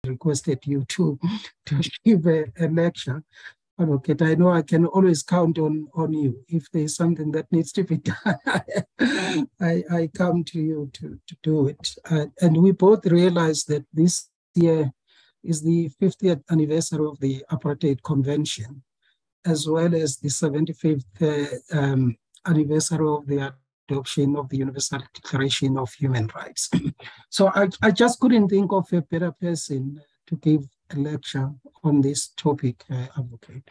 requested you to give a lecture. Advocate, I know I can always count on you. If there's something that needs to be done, I come to you to do it. And we both realize that this year is the 50th anniversary of the Apartheid Convention, as well as the 75th anniversary of the adoption of the Universal Declaration of Human Rights. So I just couldn't think of a better person to give a lecture on this topic, Advocate.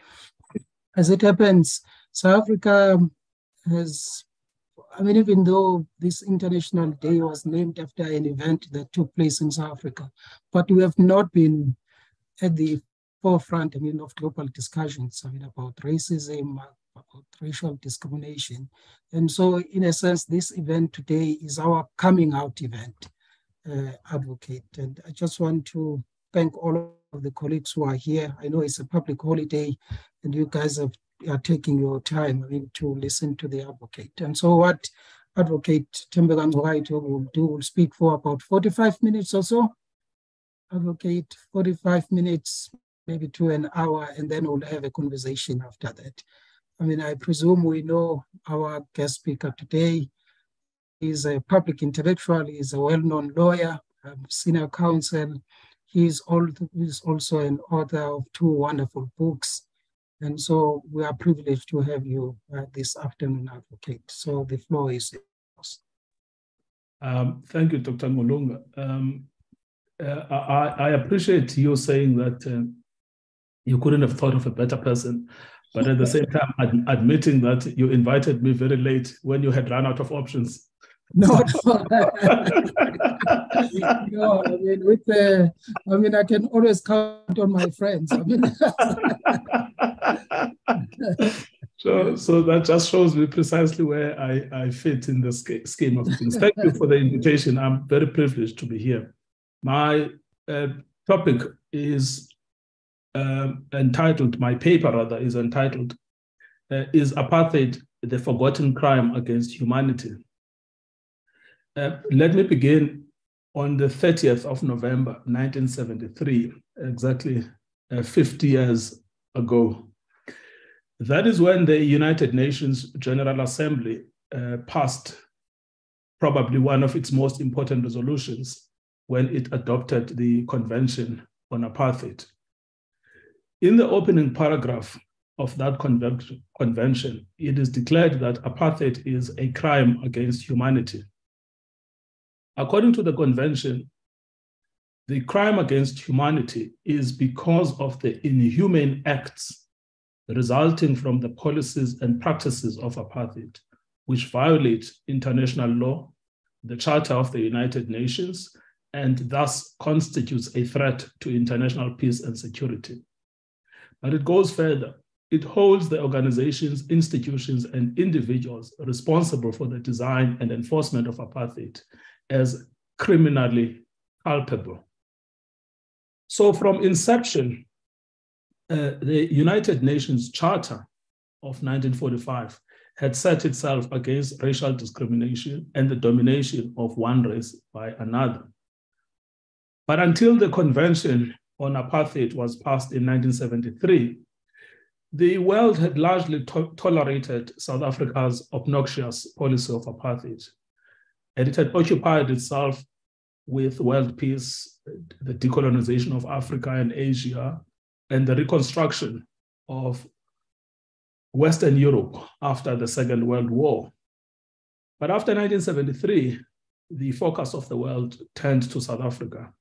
As it happens, South Africa has, even though this International Day was named after an event that took place in South Africa, but we have not been at the forefront, of global discussions, about racism, about racial discrimination. And so, in a sense, this event today is our coming out event, Advocate. And I just want to thank all of the colleagues who are here. I know it's a public holiday and you guys are taking your time to listen to the Advocate. And so what Advocate Tembeka Ngcukaitobi will do, will speak for about 45 minutes or so. Advocate, 45 minutes, maybe to an hour, and then we'll have a conversation after that. I presume we know our guest speaker today is a public intellectual, he's a well-known lawyer, senior counsel. He's also an author of 2 wonderful books. And so we are privileged to have you this afternoon, Advocate. So the floor is yours. Thank you, Dr. Ngolunga. I appreciate you saying that you couldn't have thought of a better person, but at the same time admitting that you invited me very late when you had run out of options. No, no, I can always count on my friends. So that just shows me precisely where I fit in the scheme of things. Thank you for the invitation. I'm very privileged to be here. My topic is entitled, my paper rather, is entitled, Is Apartheid the Forgotten Crime Against Humanity? Let me begin on the 30th of November, 1973, exactly 50 years ago. That is when the United Nations General Assembly passed probably one of its most important resolutions when it adopted the Convention on Apartheid. In the opening paragraph of that convention, it is declared that apartheid is a crime against humanity. According to the convention, the crime against humanity is because of the inhumane acts resulting from the policies and practices of apartheid, which violate international law, the Charter of the United Nations, and thus constitutes a threat to international peace and security. But it goes further. It holds the organizations, institutions, and individuals responsible for the design and enforcement of apartheid as criminally culpable. So from inception, the United Nations Charter of 1945 had set itself against racial discrimination and the domination of one race by another. But until the Convention on Apartheid was passed in 1973, the world had largely tolerated South Africa's obnoxious policy of apartheid. And it had occupied itself with world peace, the decolonization of Africa and Asia, and the reconstruction of Western Europe after the Second World War. But after 1973, the focus of the world turned to South Africa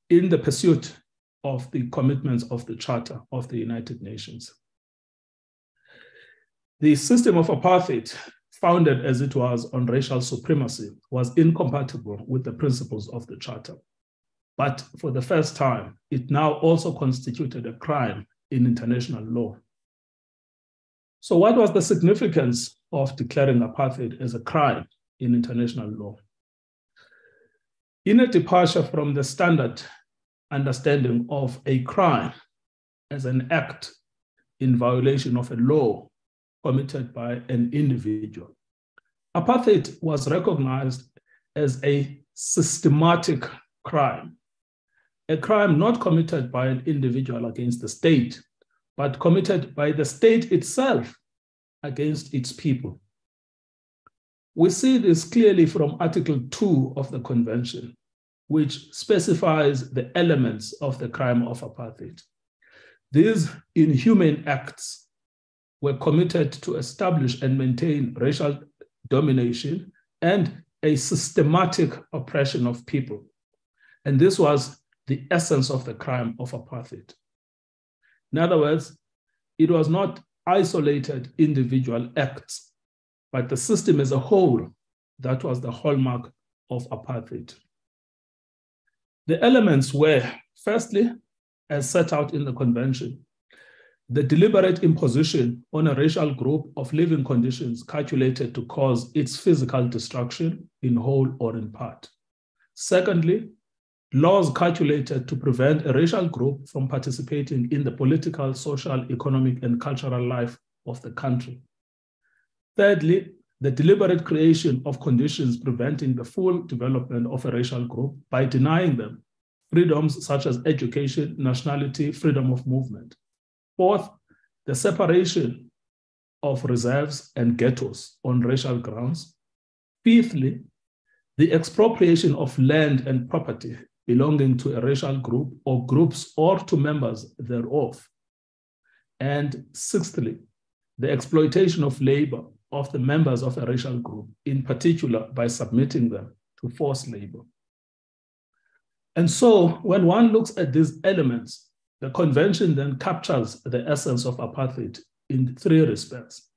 in the pursuit of the commitments of the Charter of the United Nations. The system of apartheid, founded as it was on racial supremacy, was incompatible with the principles of the Charter. But for the first time, it now also constituted a crime in international law. So what was the significance of declaring apartheid as a crime in international law? In a departure from the standard understanding of a crime as an act in violation of a law committed by an individual, apartheid was recognized as a systematic crime a crime not committed by an individual against the state, but committed by the state itself against its people. We see this clearly from Article 2 of the Convention, which specifies the elements of the crime of apartheid. These inhumane acts were committed to establish and maintain racial domination and a systematic oppression of people. And this was the essence of the crime of apartheid. In other words, it was not isolated individual acts, but the system as a whole that was the hallmark of apartheid. The elements were, firstly, as set out in the convention, the deliberate imposition on a racial group of living conditions calculated to cause its physical destruction in whole or in part. Secondly, laws calculated to prevent a racial group from participating in the political, social, economic, and cultural life of the country. Thirdly, the deliberate creation of conditions preventing the full development of a racial group by denying them freedoms such as education, nationality, freedom of movement. Fourth, the separation of reserves and ghettos on racial grounds. Fifthly, the expropriation of land and property belonging to a racial group or groups or to members thereof. And sixthly, the exploitation of labor of the members of a racial group, in particular by submitting them to forced labor. And so when one looks at these elements, the convention then captures the essence of apartheid in three respects.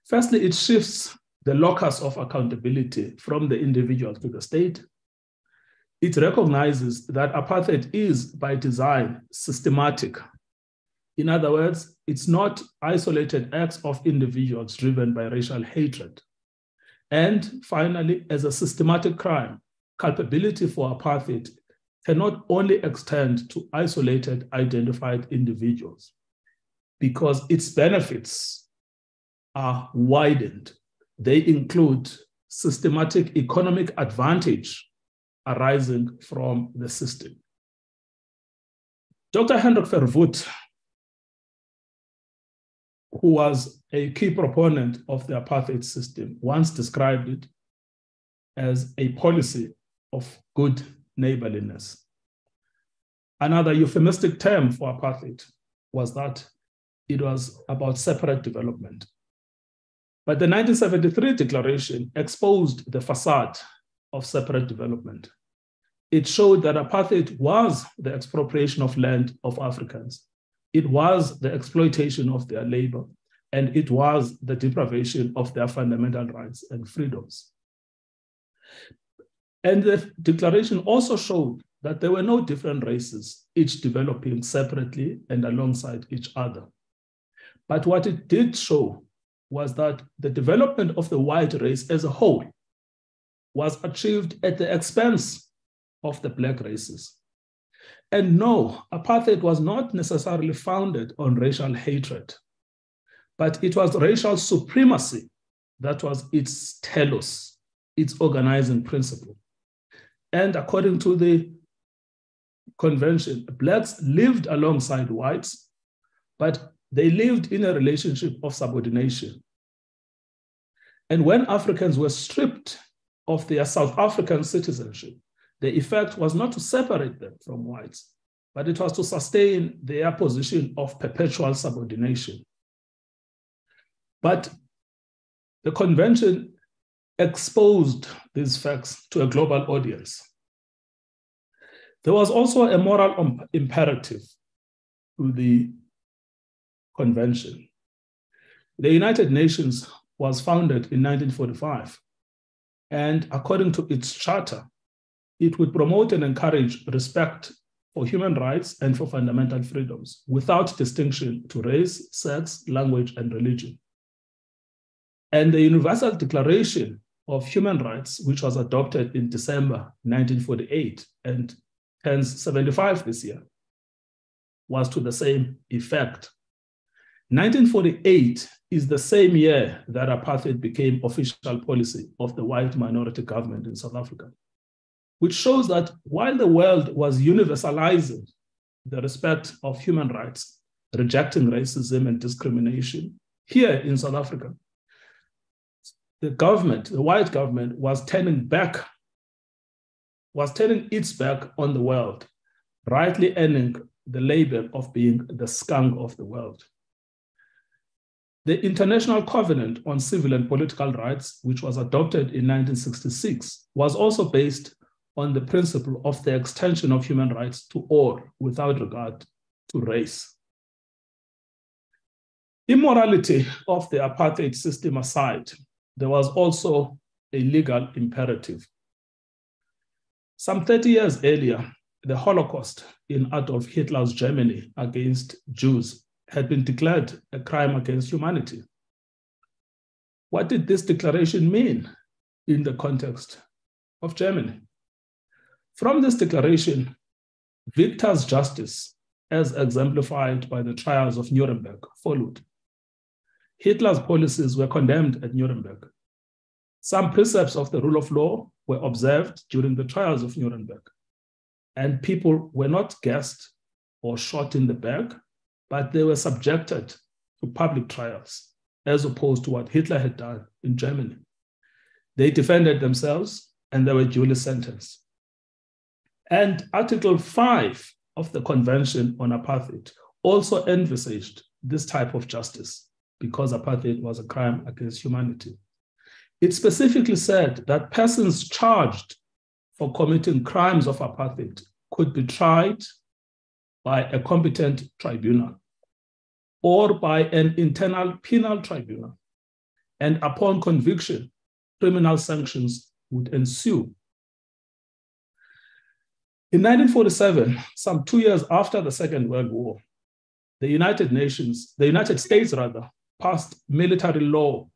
Firstly, it shifts the locus of accountability from the individual to the state. It recognizes that apartheid is, by design, systematic. In other words, it's not isolated acts of individuals driven by racial hatred. And finally, as a systematic crime, culpability for apartheid cannot only extend to isolated, identified individuals, because its benefits are widened. They include systematic economic advantage arising from the system. Dr. Hendrik Verwoerd, who was a key proponent of the apartheid system, once described it as a policy of good neighborliness. Another euphemistic term for apartheid was that it was about separate development. But the 1973 declaration exposed the facade of separate development. It showed that apartheid was the expropriation of land of Africans. It was the exploitation of their labor, and it was the deprivation of their fundamental rights and freedoms. And the declaration also showed that there were no different races, each developing separately and alongside each other. But what it did show was that the development of the white race as a whole was achieved at the expense of the black races. And no, apartheid was not necessarily founded on racial hatred, but it was racial supremacy that was its telos, its organizing principle. And according to the convention, blacks lived alongside whites, but they lived in a relationship of subordination. And when Africans were stripped of their South African citizenship, the effect was not to separate them from whites, but it was to sustain their position of perpetual subordination. But the convention exposed these facts to a global audience. There was also a moral imperative to the convention. The United Nations was founded in 1945, and according to its charter, it would promote and encourage respect for human rights and for fundamental freedoms without distinction to race, sex, language, and religion. And the Universal Declaration of Human Rights, which was adopted in December 1948 and turns 75 this year, was to the same effect. 1948 is the same year that apartheid became official policy of the white minority government in South Africa, which shows that while the world was universalizing the respect of human rights, rejecting racism and discrimination, here in South Africa, the government, the white government, was turning its back on the world, rightly earning the label of being the skunk of the world. The International Covenant on Civil and Political Rights, which was adopted in 1966, was also based on the principle of the extension of human rights to all without regard to race. Immorality of the apartheid system aside, there was also a legal imperative. Some 30 years earlier, the Holocaust in Adolf Hitler's Germany against Jews had been declared a crime against humanity. What did this declaration mean in the context of Germany? From this declaration, victor's justice, as exemplified by the trials of Nuremberg, followed. Hitler's policies were condemned at Nuremberg. Some precepts of the rule of law were observed during the trials of Nuremberg, and people were not gassed or shot in the back, but they were subjected to public trials, as opposed to what Hitler had done in Germany. They defended themselves and they were duly sentenced. And Article 5 of the Convention on Apartheid also envisaged this type of justice because apartheid was a crime against humanity. It specifically said that persons charged for committing crimes of apartheid could be tried by a competent tribunal or by an internal penal tribunal. And upon conviction, criminal sanctions would ensue. In 1947, some 2 years after the Second World War, the United States passed military law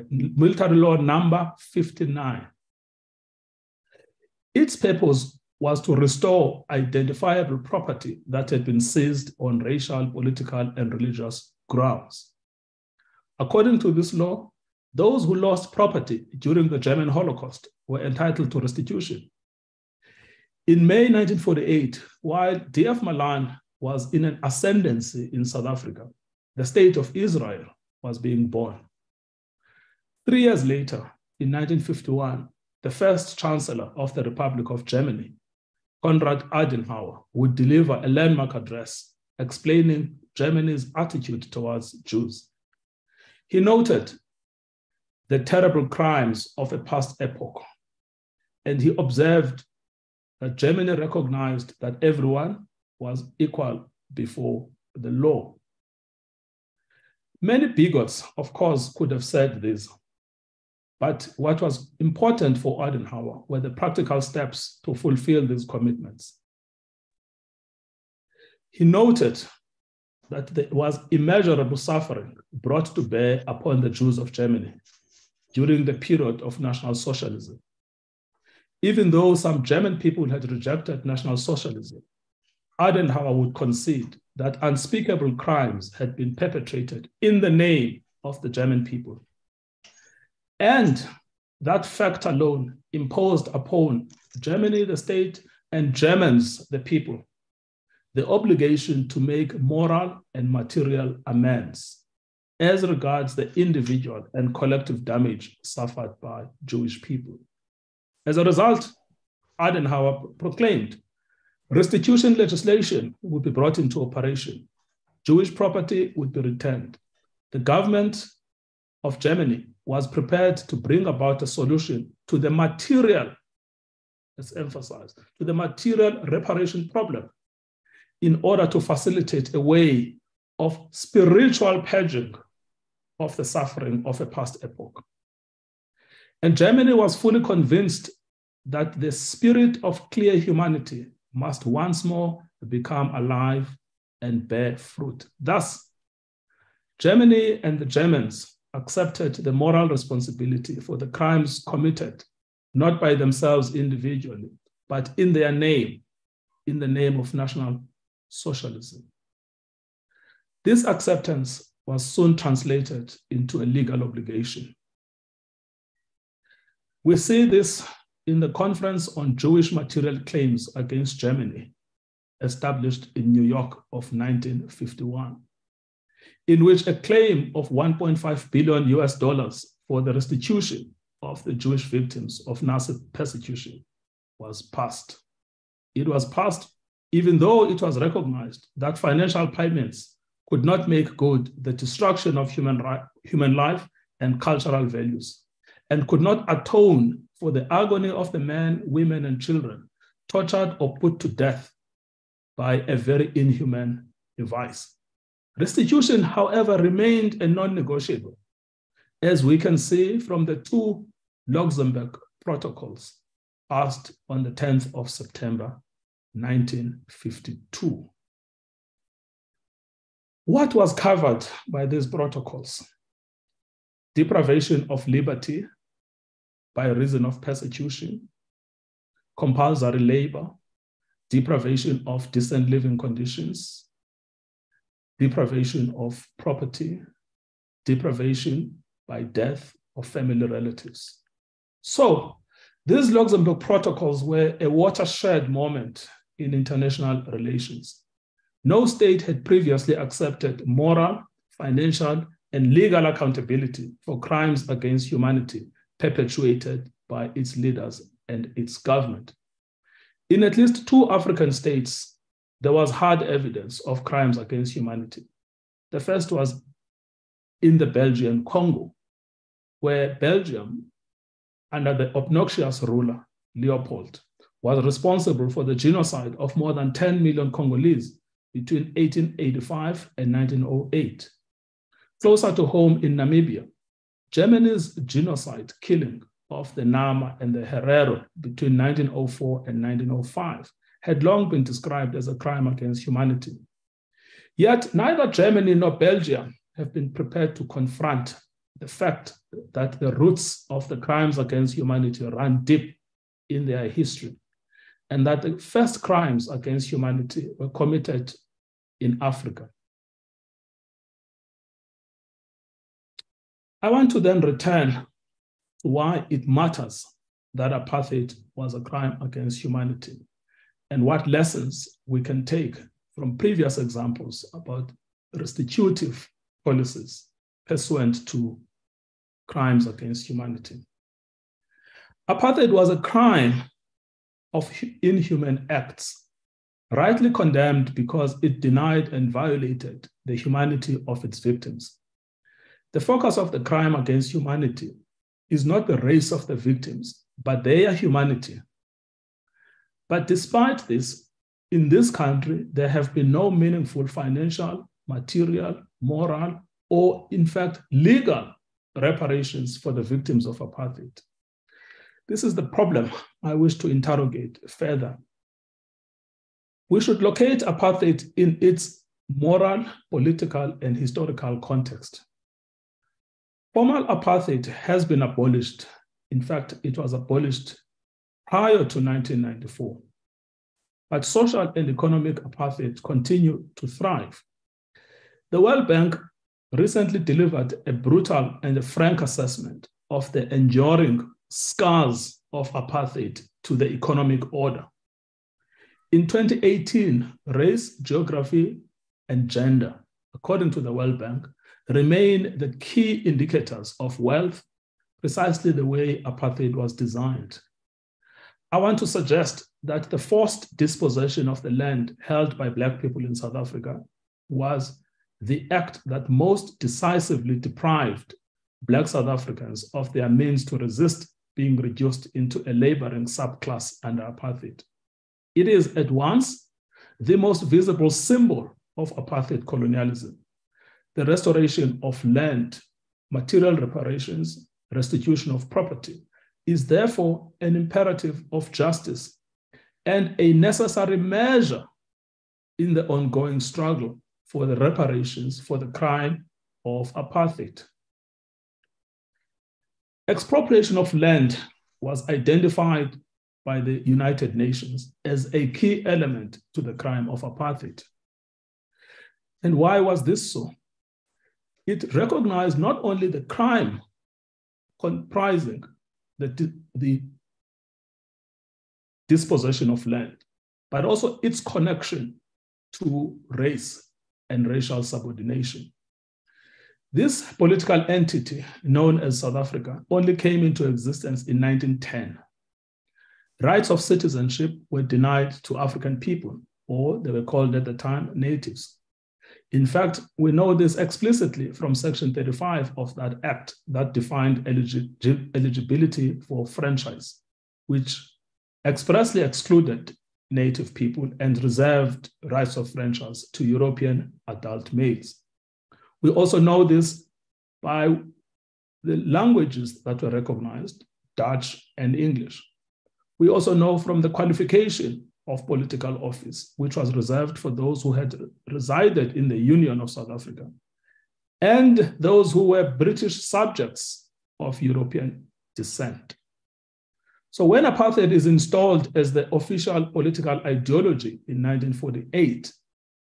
military law number 59. Its purpose was to restore identifiable property that had been seized on racial, political, and religious grounds. According to this law, those who lost property during the German Holocaust were entitled to restitution. In May 1948, while D.F. Malan was in an ascendancy in South Africa, the state of Israel was being born. 3 years later, in 1951, the first Chancellor of the Republic of Germany, Konrad Adenauer, would deliver a landmark address explaining Germany's attitude towards Jews. He noted the terrible crimes of a past epoch, and he observed that Germany recognized that everyone was equal before the law. Many bigots, of course, could have said this, but what was important for Adenauer were the practical steps to fulfill these commitments. He noted that there was immeasurable suffering brought to bear upon the Jews of Germany during the period of National Socialism. Even though some German people had rejected National Socialism, Adenauer would concede that unspeakable crimes had been perpetrated in the name of the German people. And that fact alone imposed upon Germany, the state, and Germans, the people, the obligation to make moral and material amends as regards the individual and collective damage suffered by Jewish people. As a result, Adenauer proclaimed restitution legislation would be brought into operation. Jewish property would be returned. The government of Germany was prepared to bring about a solution to the material, let's emphasize, to the material reparation problem in order to facilitate a way of spiritual purging of the suffering of a past epoch. And Germany was fully convinced that the spirit of clear humanity must once more become alive and bear fruit. Thus, Germany and the Germans accepted the moral responsibility for the crimes committed, not by themselves individually, but in their name, in the name of National Socialism. This acceptance was soon translated into a legal obligation. We see this in the Conference on Jewish Material Claims Against Germany, established in New York of 1951, in which a claim of $1.5 billion US for the restitution of the Jewish victims of Nazi persecution was passed. It was passed even though it was recognized that financial payments could not make good the destruction of human life and cultural values, and could not atone for the agony of the men, women, and children tortured or put to death by a very inhuman device. Restitution, however, remained a non-negotiable, as we can see from the two Luxembourg protocols passed on the 10th of September, 1952. What was covered by these protocols? Deprivation of liberty by reason of persecution, compulsory labor, deprivation of decent living conditions, deprivation of property, deprivation by death of family relatives. So these Luxembourg protocols were a watershed moment in international relations. No state had previously accepted moral, financial, and legal accountability for crimes against humanity perpetuated by its leaders and its government. In at least 2 African states, there was hard evidence of crimes against humanity. The first was in the Belgian Congo, where Belgium, under the obnoxious ruler, Leopold, was responsible for the genocide of more than 10 million Congolese between 1885 and 1908. Closer to home in Namibia, Germany's genocide killing of the Nama and the Herero between 1904 and 1905 had long been described as a crime against humanity. Yet neither Germany nor Belgium have been prepared to confront the fact that the roots of the crimes against humanity run deep in their history, and that the first crimes against humanity were committed in Africa. I want to then return to why it matters that apartheid was a crime against humanity, and what lessons we can take from previous examples about restitutive policies pursuant to crimes against humanity. Apartheid was a crime of inhuman acts, rightly condemned because it denied and violated the humanity of its victims. The focus of the crime against humanity is not the race of the victims, but their humanity. But despite this, in this country, there have been no meaningful financial, material, moral, or in fact, legal reparations for the victims of apartheid. This is the problem I wish to interrogate further. We should locate apartheid in its moral, political, and historical context. Formal apartheid has been abolished. In fact, it was abolished prior to 1994. But social and economic apartheid continue to thrive. The World Bank recently delivered a brutal and a frank assessment of the enduring scars of apartheid to the economic order. In 2018, race, geography, and gender, according to the World Bank, remain the key indicators of wealth, precisely the way apartheid was designed. I want to suggest that the forced dispossession of the land held by Black people in South Africa was the act that most decisively deprived Black South Africans of their means to resist being reduced into a laboring subclass under apartheid. It is at once the most visible symbol of apartheid colonialism. The restoration of land, material reparations, restitution of property is therefore an imperative of justice and a necessary measure in the ongoing struggle for the reparations for the crime of apartheid. Expropriation of land was identified by the United Nations as a key element to the crime of apartheid. And why was this so? It recognized not only the crime comprising the dispossession of land, but also its connection to race and racial subordination. This political entity, known as South Africa, only came into existence in 1910. Rights of citizenship were denied to African people, or they were called at the time natives. In fact, we know this explicitly from Section 35 of that act that defined eligibility for franchise, which expressly excluded native people and reserved rights of franchise to European adult males. We also know this by the languages that were recognized, Dutch and English. We also know from the qualification of political office, which was reserved for those who had resided in the Union of South Africa, and those who were British subjects of European descent. So when apartheid is installed as the official political ideology in 1948,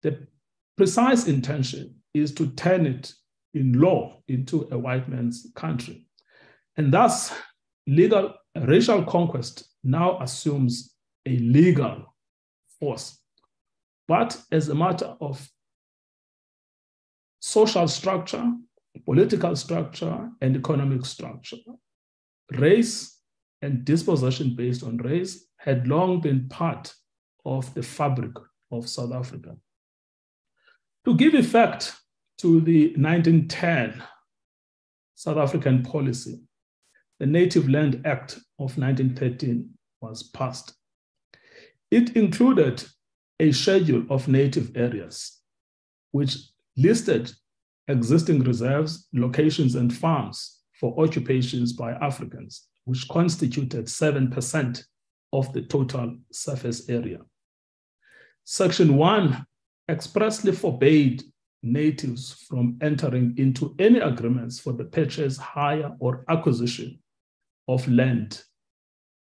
the precise intention is to turn it in law into a white man's country. And thus, racial conquest now assumes a legal force. But as a matter of social structure, political structure, and economic structure, race and dispossession based on race had long been part of the fabric of South Africa. To give effect to the 1910 South African policy, the Native Land Act of 1913 was passed. It included a schedule of native areas, which listed existing reserves, locations, and farms for occupations by Africans, which constituted 7% of the total surface area. Section 1 expressly forbade natives from entering into any agreements for the purchase, hire, or acquisition of land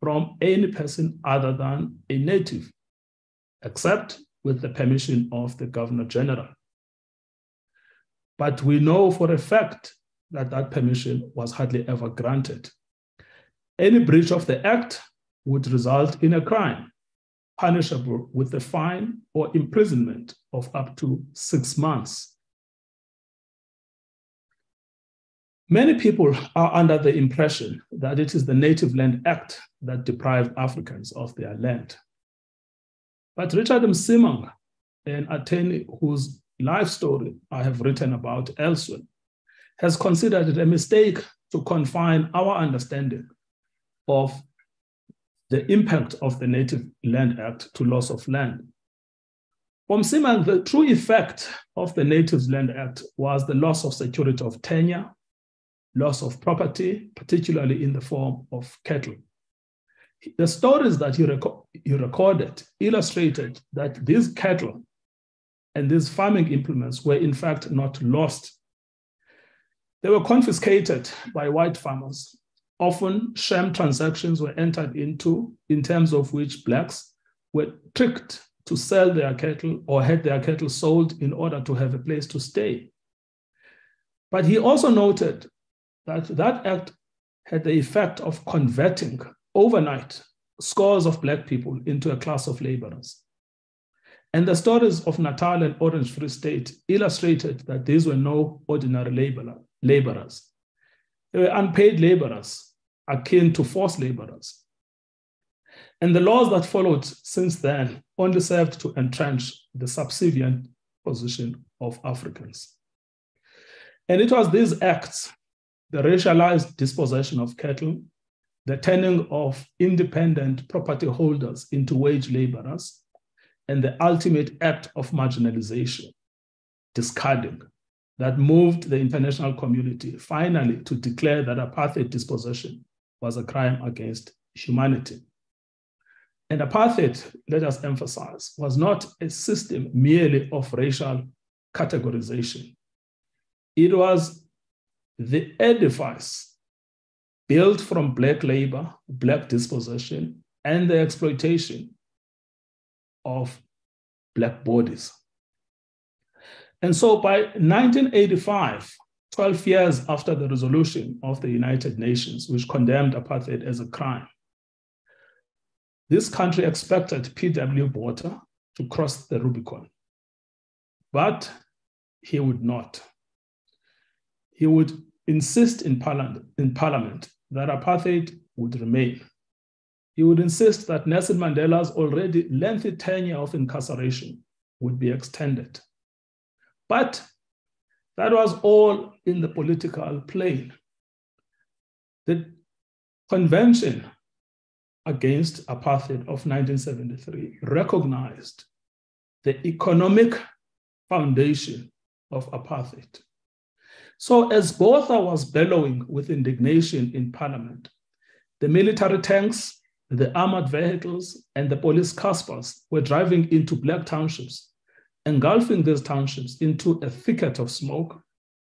from any person other than a native, except with the permission of the Governor General. But we know for a fact that that permission was hardly ever granted. Any breach of the act would result in a crime, punishable with a fine or imprisonment of up to 6 months. Many people are under the impression that it is the Native Land Act that deprived Africans of their land. But Richard Msimang, an attorney whose life story I have written about elsewhere, has considered it a mistake to confine our understanding of the impact of the Native Land Act to loss of land. For Msimang, the true effect of the Native Land Act was the loss of security of tenure, loss of property, particularly in the form of cattle. The stories that he recorded illustrated that these cattle and these farming implements were in fact not lost. They were confiscated by white farmers. Often sham transactions were entered into, in terms of which blacks were tricked to sell their cattle or had their cattle sold in order to have a place to stay. But he also noted that that act had the effect of converting overnight scores of black people into a class of laborers. And the stories of Natal and Orange Free State illustrated that these were no ordinary laborers. They were unpaid laborers, akin to forced laborers. And the laws that followed since then only served to entrench the subservient position of Africans. And it was these acts, the racialized dispossession of cattle, the turning of independent property holders into wage laborers, and the ultimate act of marginalization, discarding, that moved the international community finally to declare that apartheid dispossession was a crime against humanity. And apartheid, let us emphasize, was not a system merely of racial categorization. It was the edifice built from black labor, black dispossession, and the exploitation of black bodies. And so by 1985, 12 years after the resolution of the United Nations, which condemned apartheid as a crime, this country expected P.W. Botha to cross the Rubicon, but he would not. He would insist in Parliament that apartheid would remain. He would insist that Nelson Mandela's already lengthy tenure of incarceration would be extended. But that was all in the political plane. The Convention against Apartheid of 1973 recognized the economic foundation of apartheid. So as Botha was bellowing with indignation in Parliament, the military tanks, the armored vehicles, and the police Caspers were driving into black townships, engulfing these townships into a thicket of smoke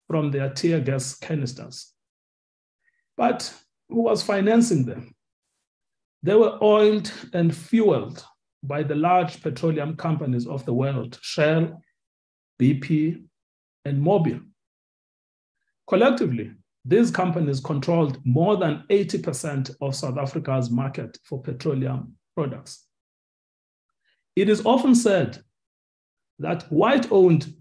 from their tear gas canisters. But who was financing them? They were oiled and fueled by the large petroleum companies of the world, Shell, BP, and Mobil. Collectively, these companies controlled more than 80% of South Africa's market for petroleum products. It is often said that white-owned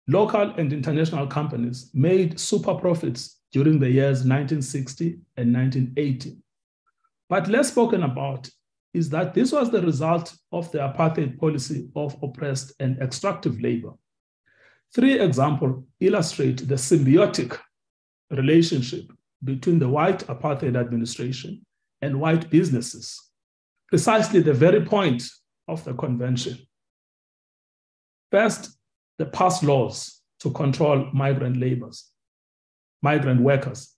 local and international companies made super profits during the years 1960 and 1980. But less spoken about is that this was the result of the apartheid policy of oppressed and extractive labor. 3 examples illustrate the symbiotic relationship between the white apartheid administration and white businesses, precisely the very point of the convention. First, the passed laws to control migrant workers.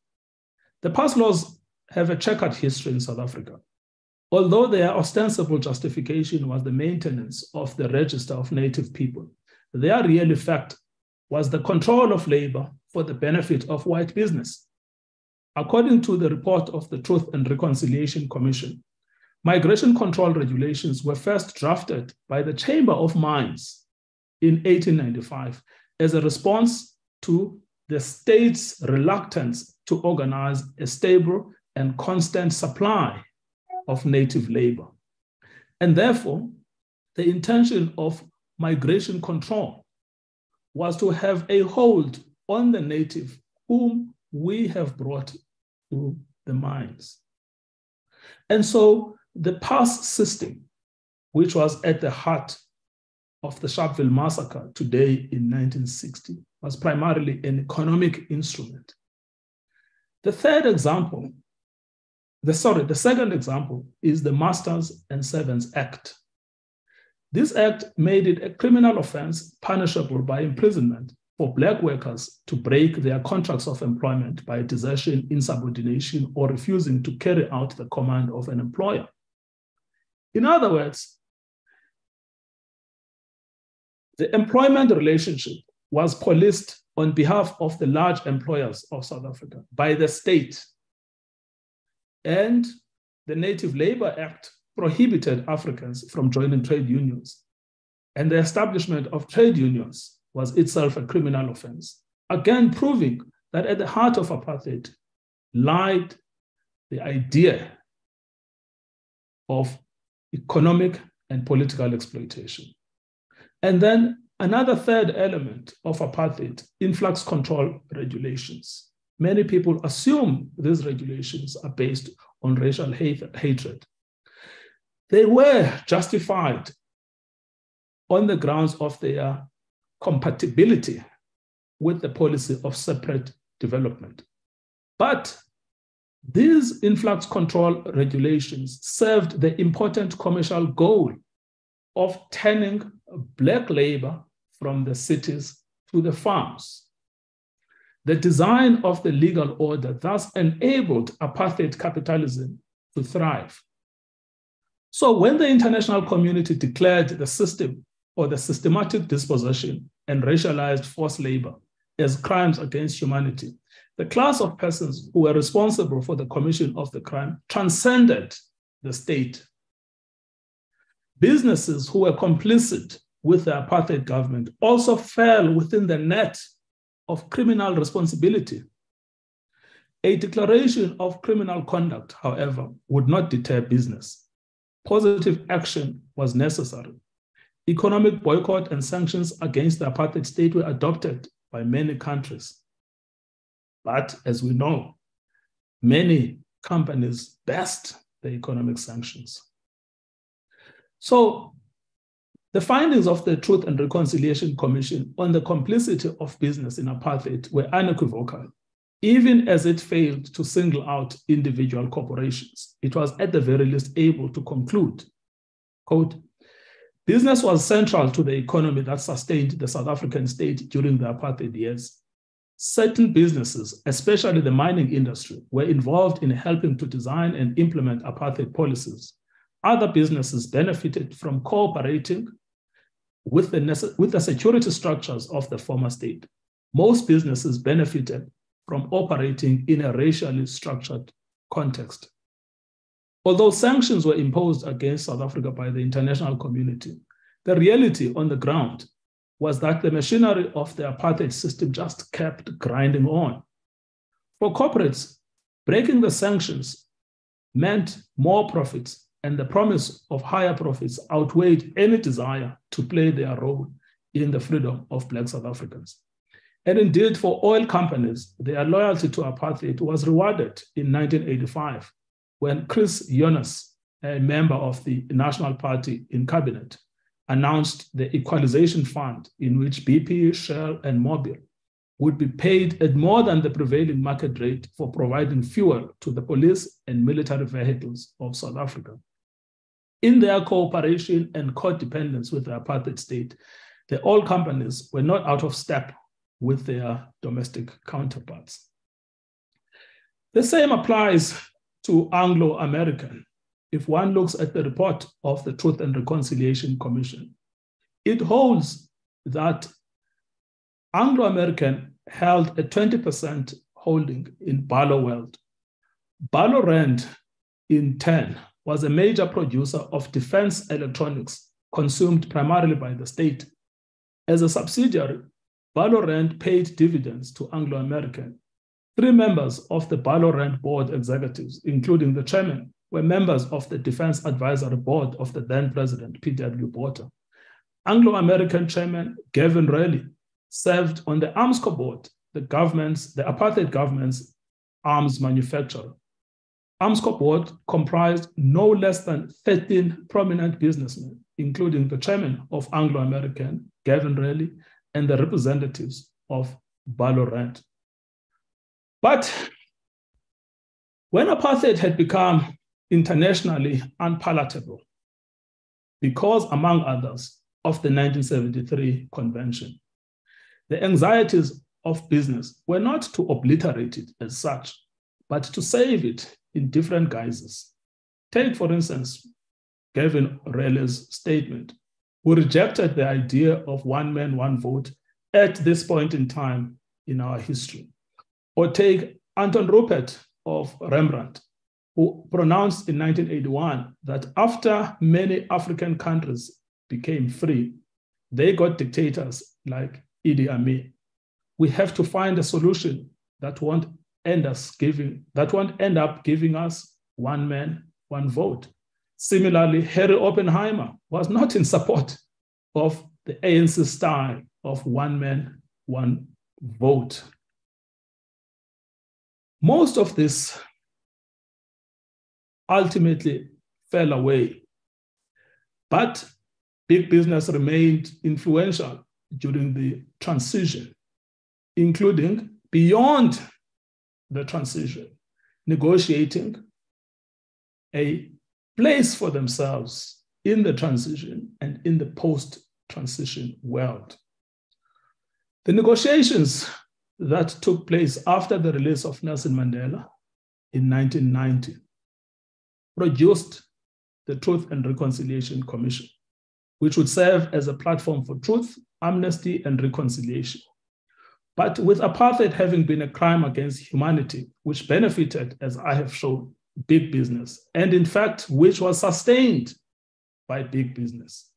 The passed laws have a checkered history in South Africa. Although their ostensible justification was the maintenance of the register of native people, their real effect was the control of labor for the benefit of white business. According to the report of the Truth and Reconciliation Commission, migration control regulations were first drafted by the Chamber of Mines in 1895 as a response to the state's reluctance to organize a stable and constant supply of native labor. And therefore, the intention of migration control was to have a hold on the native whom we have brought to the mines. And so the pass system, which was at the heart of the Sharpeville massacre today in 1960, was primarily an economic instrument. The second example is the Masters and Servants Act. This act made it a criminal offense punishable by imprisonment for Black workers to break their contracts of employment by desertion, insubordination, or refusing to carry out the command of an employer. In other words, the employment relationship was policed on behalf of the large employers of South Africa by the state. And the Native Labor Act prohibited Africans from joining trade unions. And the establishment of trade unions was itself a criminal offense, again proving that at the heart of apartheid lied the idea of economic and political exploitation. And then another third element of apartheid, influx control regulations. Many people assume these regulations are based on racial hatred. They were justified on the grounds of their compatibility with the policy of separate development. But these influx control regulations served the important commercial goal of turning Black labor from the cities to the farms. The design of the legal order thus enabled apartheid capitalism to thrive. So when the international community declared the system or the systematic dispossession and racialized forced labor as crimes against humanity, the class of persons who were responsible for the commission of the crime transcended the state. Businesses who were complicit with the apartheid government also fell within the net of criminal responsibility. A declaration of criminal conduct, however, would not deter business. positive action was necessary. Economic boycott and sanctions against the apartheid state were adopted by many countries. But as we know, many companies based the economic sanctions. So the findings of the Truth and Reconciliation Commission on the complicity of business in apartheid were unequivocal. Even as it failed to single out individual corporations, it was at the very least able to conclude, quote, business was central to the economy that sustained the South African state during the apartheid years. Certain businesses, especially the mining industry, were involved in helping to design and implement apartheid policies. Other businesses benefited from cooperating with the security structures of the former state. Most businesses benefited from operating in a racially structured context. Although sanctions were imposed against South Africa by the international community, the reality on the ground was that the machinery of the apartheid system just kept grinding on. For corporates, breaking the sanctions meant more profits, and the promise of higher profits outweighed any desire to play their role in the freedom of Black South Africans. And indeed, for oil companies, their loyalty to apartheid was rewarded in 1985 when Chris Jonas, a member of the National Party in cabinet, announced the Equalization Fund in which BP, Shell, and Mobil would be paid at more than the prevailing market rate for providing fuel to the police and military vehicles of South Africa. In their cooperation and codependence with the apartheid state, the oil companies were not out of step with their domestic counterparts. The same applies to Anglo-American. If one looks at the report of the Truth and Reconciliation Commission, it holds that Anglo-American held a 20% holding in Barloworld. Barloworld, in turn, was a major producer of defense electronics consumed primarily by the state. As a subsidiary, Barloworld paid dividends to Anglo-American. 3 members of the Barloworld board executives, including the chairman, were members of the Defense Advisory Board of the then President P.W. Botha. Anglo-American chairman Gavin Reilly served on the Armscor board, the apartheid government's arms manufacturer. Armscor board comprised no less than 13 prominent businessmen, including the chairman of Anglo-American, Gavin Reilly, and the representatives of Barloworld. But when apartheid had become internationally unpalatable, because, among others, of the 1973 convention, the anxieties of business were not to obliterate it as such, but to save it in different guises. Take, for instance, Gavin Reilly's statement, who rejected the idea of one man, one vote at this point in time in our history. Or take Anton Rupert of Rembrandt, who pronounced in 1981 that after many African countries became free, they got dictators like Idi Amin. We have to find a solution that won't end up giving us one man, one vote. Similarly, Harry Oppenheimer was not in support of the ANC style of one man, one vote. Most of this ultimately fell away, but big business remained influential during the transition, including beyond the transition, negotiating a place for themselves in the transition and in the post-transition world. The negotiations that took place after the release of Nelson Mandela in 1990 produced the Truth and Reconciliation Commission, which would serve as a platform for truth, amnesty, and reconciliation. But with apartheid having been a crime against humanity, which benefited, as I have shown, big business, and in fact, which was sustained by big business,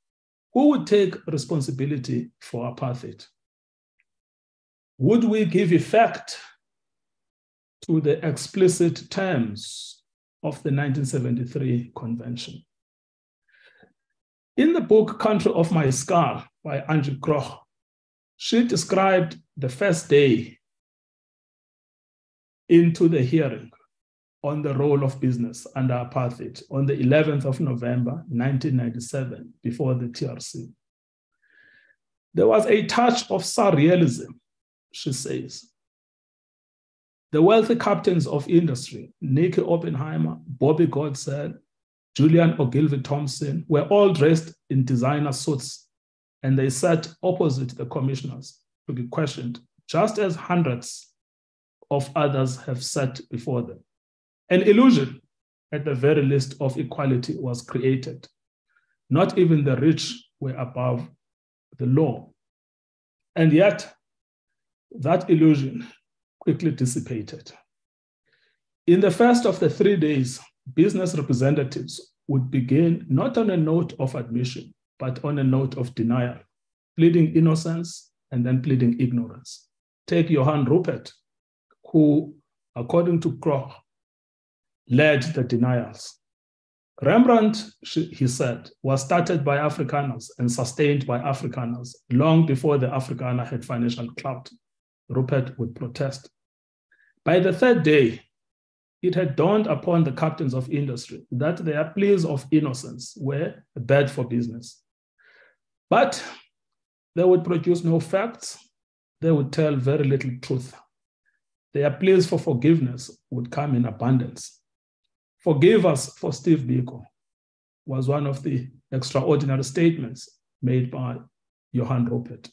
who would take responsibility for apartheid? Would we give effect to the explicit terms of the 1973 convention? In the book Country of My Skull by Angie Kroch, she described the first day into the hearing on the role of business under apartheid on the 11th of November, 1997, before the TRC. There was a touch of surrealism, she says. The wealthy captains of industry, Nicky Oppenheimer, Bobby Godsell, Julian Ogilvie Thompson, were all dressed in designer suits, and they sat opposite the commissioners to be questioned, just as hundreds of others have sat before them. An illusion, at the very least, of equality was created. Not even the rich were above the law. And yet, that illusion quickly dissipated. In the first of the 3 days, business representatives would begin not on a note of admission, but on a note of denial, pleading innocence and then pleading ignorance. Take Johann Rupert, who, according to Kroch, led the denials. Rembrandt, he said, was started by Afrikaners and sustained by Afrikaners long before the Afrikaner had financial clout. Rupert would protest. By the third day, it had dawned upon the captains of industry that their pleas of innocence were bad for business. But they would produce no facts. They would tell very little truth. Their pleas for forgiveness would come in abundance. Forgive us for Steve Biko was one of the extraordinary statements made by Johann Rupert.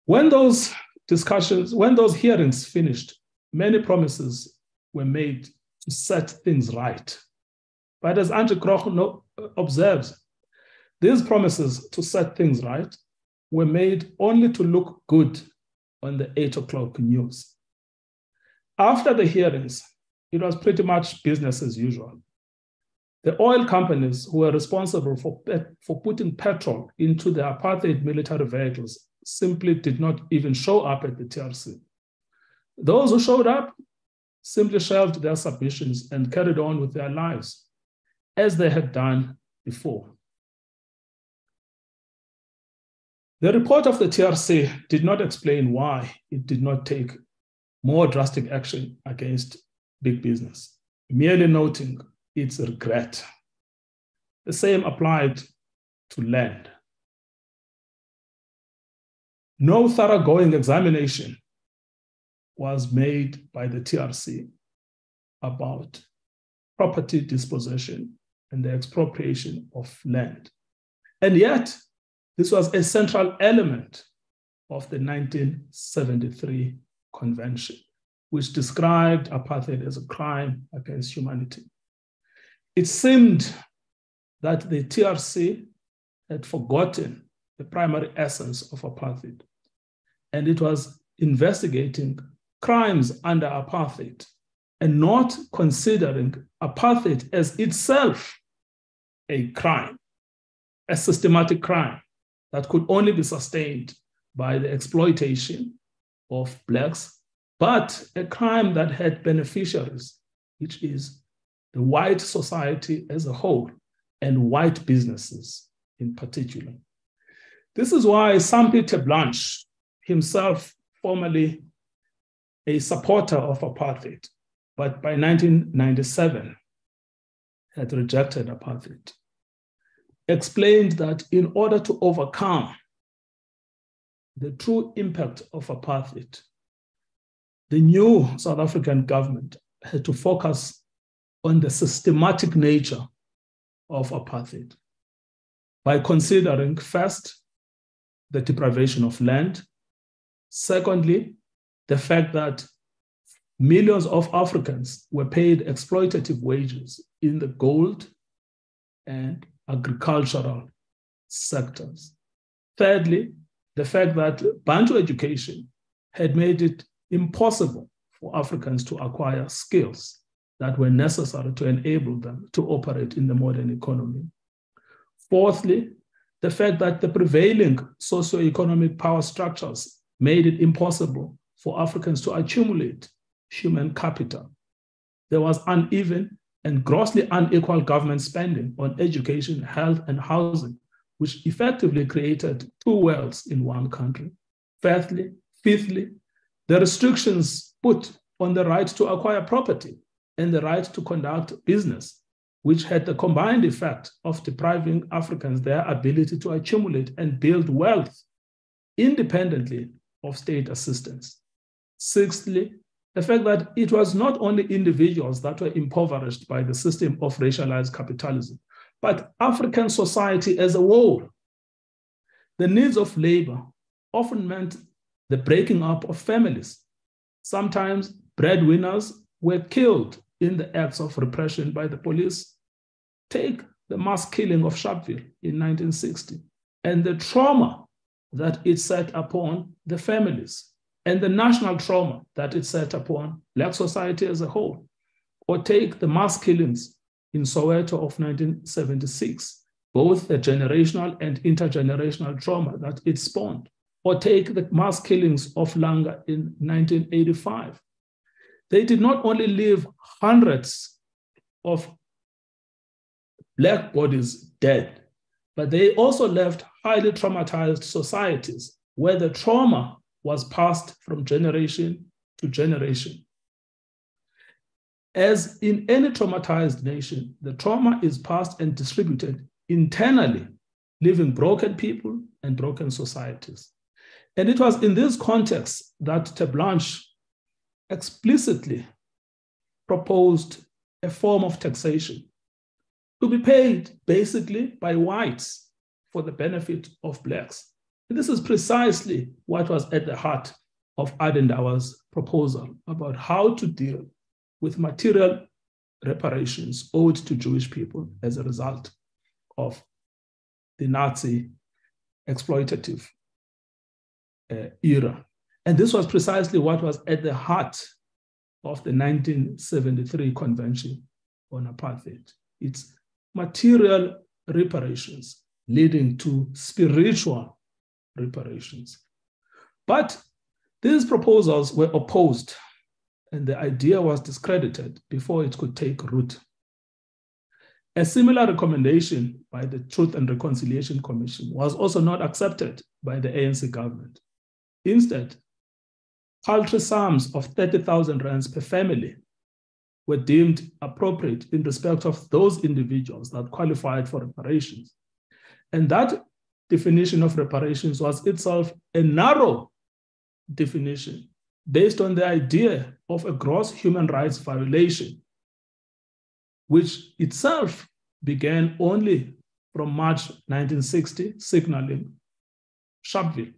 When those hearings finished, many promises were made to set things right. But as Angie Kroch observes, these promises to set things right were made only to look good on the 8 o'clock news. After the hearings, it was pretty much business as usual. The oil companies who were responsible for putting petrol into the apartheid military vehicles simply did not even show up at the TRC. Those who showed up simply shelved their submissions and carried on with their lives, as they had done before. The report of the TRC did not explain why it did not take more drastic action against big business, merely noting its regret. The same applied to land. No thoroughgoing examination was made by the TRC about property dispossession and the expropriation of land. And yet, this was a central element of the 1973 Convention, which described apartheid as a crime against humanity. It seemed that the TRC had forgotten the primary essence of apartheid, and it was investigating crimes under apartheid and not considering apartheid as itself a crime, a systematic crime that could only be sustained by the exploitation of Blacks, but a crime that had beneficiaries, which is the white society as a whole and white businesses in particular. This is why Sampie Blanche, himself formerly a supporter of apartheid, but by 1997 had rejected apartheid, explained that in order to overcome the true impact of apartheid, the new South African government had to focus on the systematic nature of apartheid by considering, first, the deprivation of land, secondly, the fact that millions of Africans were paid exploitative wages in the gold and agricultural sectors. Thirdly, the fact that Bantu education had made it impossible for Africans to acquire skills that were necessary to enable them to operate in the modern economy. Fourthly, the fact that the prevailing socioeconomic power structures made it impossible for Africans to accumulate human capital. There was uneven and grossly unequal government spending on education, health, and housing, which effectively created two worlds in one country. Fifthly, the restrictions put on the right to acquire property and the right to conduct business, which had the combined effect of depriving Africans their ability to accumulate and build wealth independently of state assistance. Sixthly, the fact that it was not only individuals that were impoverished by the system of racialized capitalism, but African society as a whole. The needs of labor often meant the breaking up of families. Sometimes breadwinners were killed in the acts of repression by the police. Take the mass killing of Sharpeville in 1960 and the trauma that it set upon the families and the national trauma that it set upon Black society as a whole. Or take the mass killings in Soweto of 1976, both the generational and intergenerational trauma that it spawned. Or take the mass killings of Langa in 1985. They did not only leave hundreds of Black bodies dead, but they also left highly traumatized societies where the trauma was passed from generation to generation. As in any traumatized nation, the trauma is passed and distributed internally, leaving broken people and broken societies. And it was in this context that Terblanche explicitly proposed a form of taxation to be paid basically by whites for the benefit of Blacks. And this is precisely what was at the heart of Adenauer's proposal about how to deal with material reparations owed to Jewish people as a result of the Nazi exploitative era. And this was precisely what was at the heart of the 1973 Convention on Apartheid. It's material reparations leading to spiritual reparations. But these proposals were opposed, and the idea was discredited before it could take root. A similar recommendation by the Truth and Reconciliation Commission was also not accepted by the ANC government. Instead, paltry sums of 30,000 rands per family were deemed appropriate in respect of those individuals that qualified for reparations. And that definition of reparations was itself a narrow definition based on the idea of a gross human rights violation, which itself began only from March 1960, signaling Sharpeville.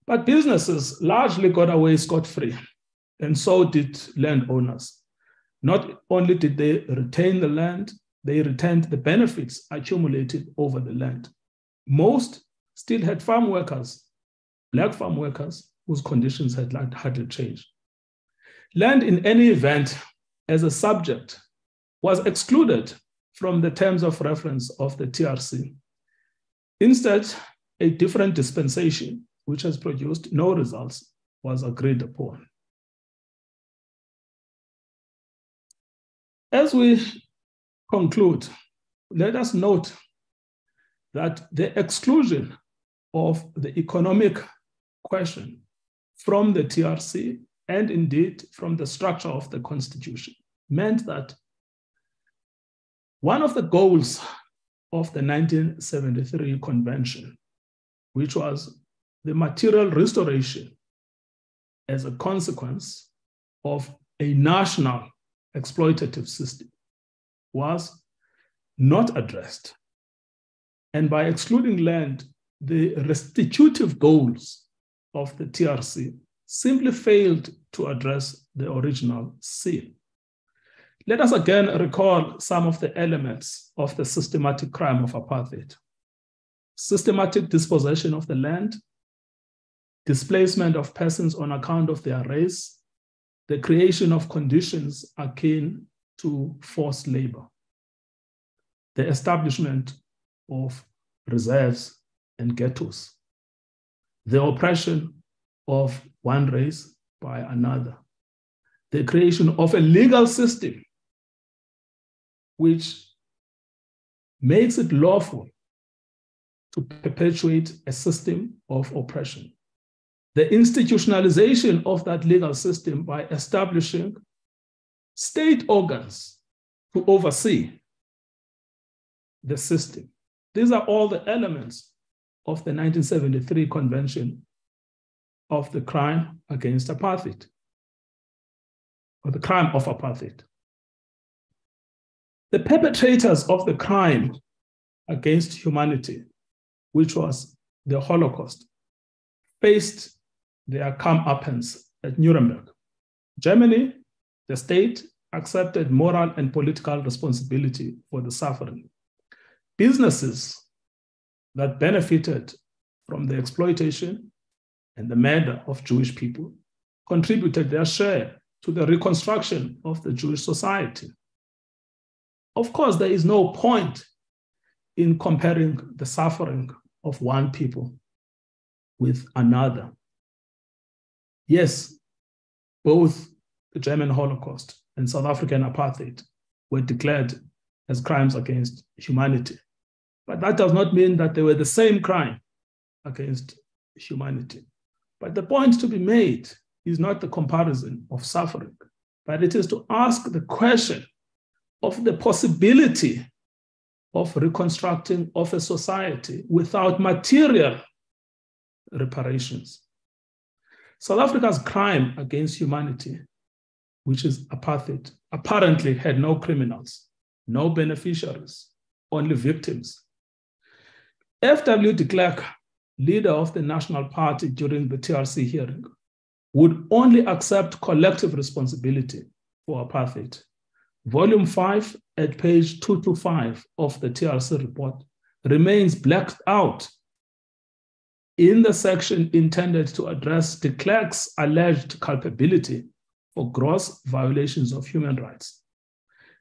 But businesses largely got away scot-free, and so did landowners. Not only did they retain the land, they retained the benefits accumulated over the land. Most still had farm workers, Black farm workers, whose conditions had hardly changed. Land, in any event, as a subject, was excluded from the terms of reference of the TRC. Instead, a different dispensation, which has produced no results, was agreed upon. As we conclude, let us note that the exclusion of the economic question from the TRC and indeed from the structure of the Constitution meant that one of the goals of the 1973 Convention, which was the material restoration as a consequence of a national exploitative system, was not addressed. And by excluding land, the restitutive goals of the TRC simply failed to address the original sin. Let us again recall some of the elements of the systematic crime of apartheid. Systematic dispossession of the land, displacement of persons on account of their race, the creation of conditions akin to forced labor, the establishment of reserves and ghettos, the oppression of one race by another, the creation of a legal system which makes it lawful to perpetuate a system of oppression. The institutionalization of that legal system by establishing state organs to oversee the system. These are all the elements of the 1973 Convention of the crime against apartheid, or the crime of apartheid. The perpetrators of the crime against humanity, which was the Holocaust, faced their comeuppance at Nuremberg. Germany, the state, accepted moral and political responsibility for the suffering. Businesses that benefited from the exploitation and the murder of Jewish people contributed their share to the reconstruction of the Jewish society. Of course, there is no point in comparing the suffering of one people with another. Yes, both the German Holocaust and South African apartheid were declared as crimes against humanity. But that does not mean that they were the same crime against humanity. But the point to be made is not the comparison of suffering, but it is to ask the question of the possibility of reconstructing of a society without material reparations. South Africa's crime against humanity, which is apartheid, apparently had no criminals, no beneficiaries, only victims. F.W. de Klerk, leader of the National Party during the TRC hearing, would only accept collective responsibility for apartheid. Volume 5 at page 225 of the TRC report remains blacked out in the section intended to address de Klerk's alleged culpability for gross violations of human rights.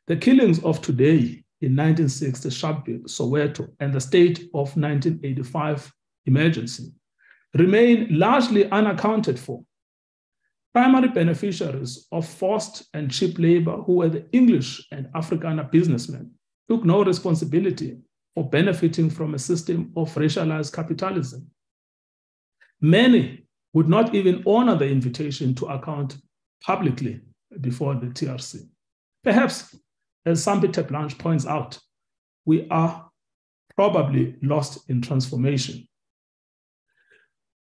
The killings of today in 1960, Sharpeville, Soweto, and the state of 1985 emergency remain largely unaccounted for. Primary beneficiaries of forced and cheap labor, who were the English and Afrikaner businessmen, took no responsibility for benefiting from a system of racialized capitalism. Many would not even honor the invitation to account publicly before the TRC. Perhaps, as Sambita Blanche points out, we are probably lost in transformation.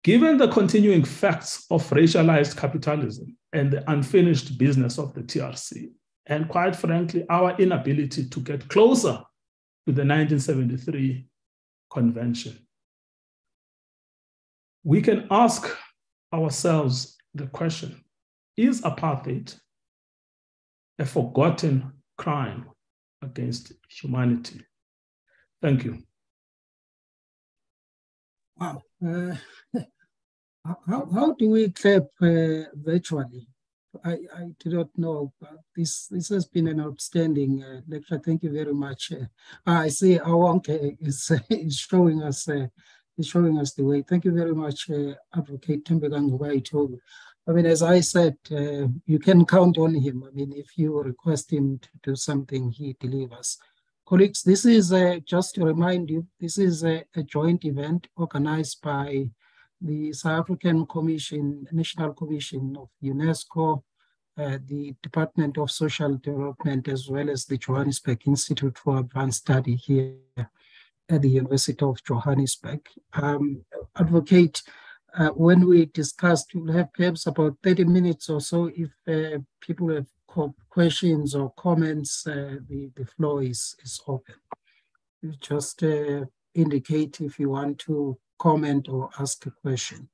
Given the continuing facts of racialized capitalism and the unfinished business of the TRC, and quite frankly, our inability to get closer to the 1973 convention, we can ask ourselves the question, is apartheid a forgotten crime against humanity? Thank you. Wow. How do we clap virtually? I do not know. This has been an outstanding lecture. Thank you very much. I see Awonke is showing us the way. Thank you very much, Advocate Tembeka Ngcukaitobi. I mean, as I said, you can count on him. I mean, if you request him to do something, he delivers. Colleagues, this is, just to remind you, this is a joint event organized by the South African Commission, National Commission of UNESCO, the Department of Social Development, as well as the Johannesburg Institute for Advanced Study here at the University of Johannesburg. Advocate, when we discussed, we'll have perhaps about 30 minutes or so. If people have questions or comments, the floor is open. You just indicate if you want to comment or ask a question.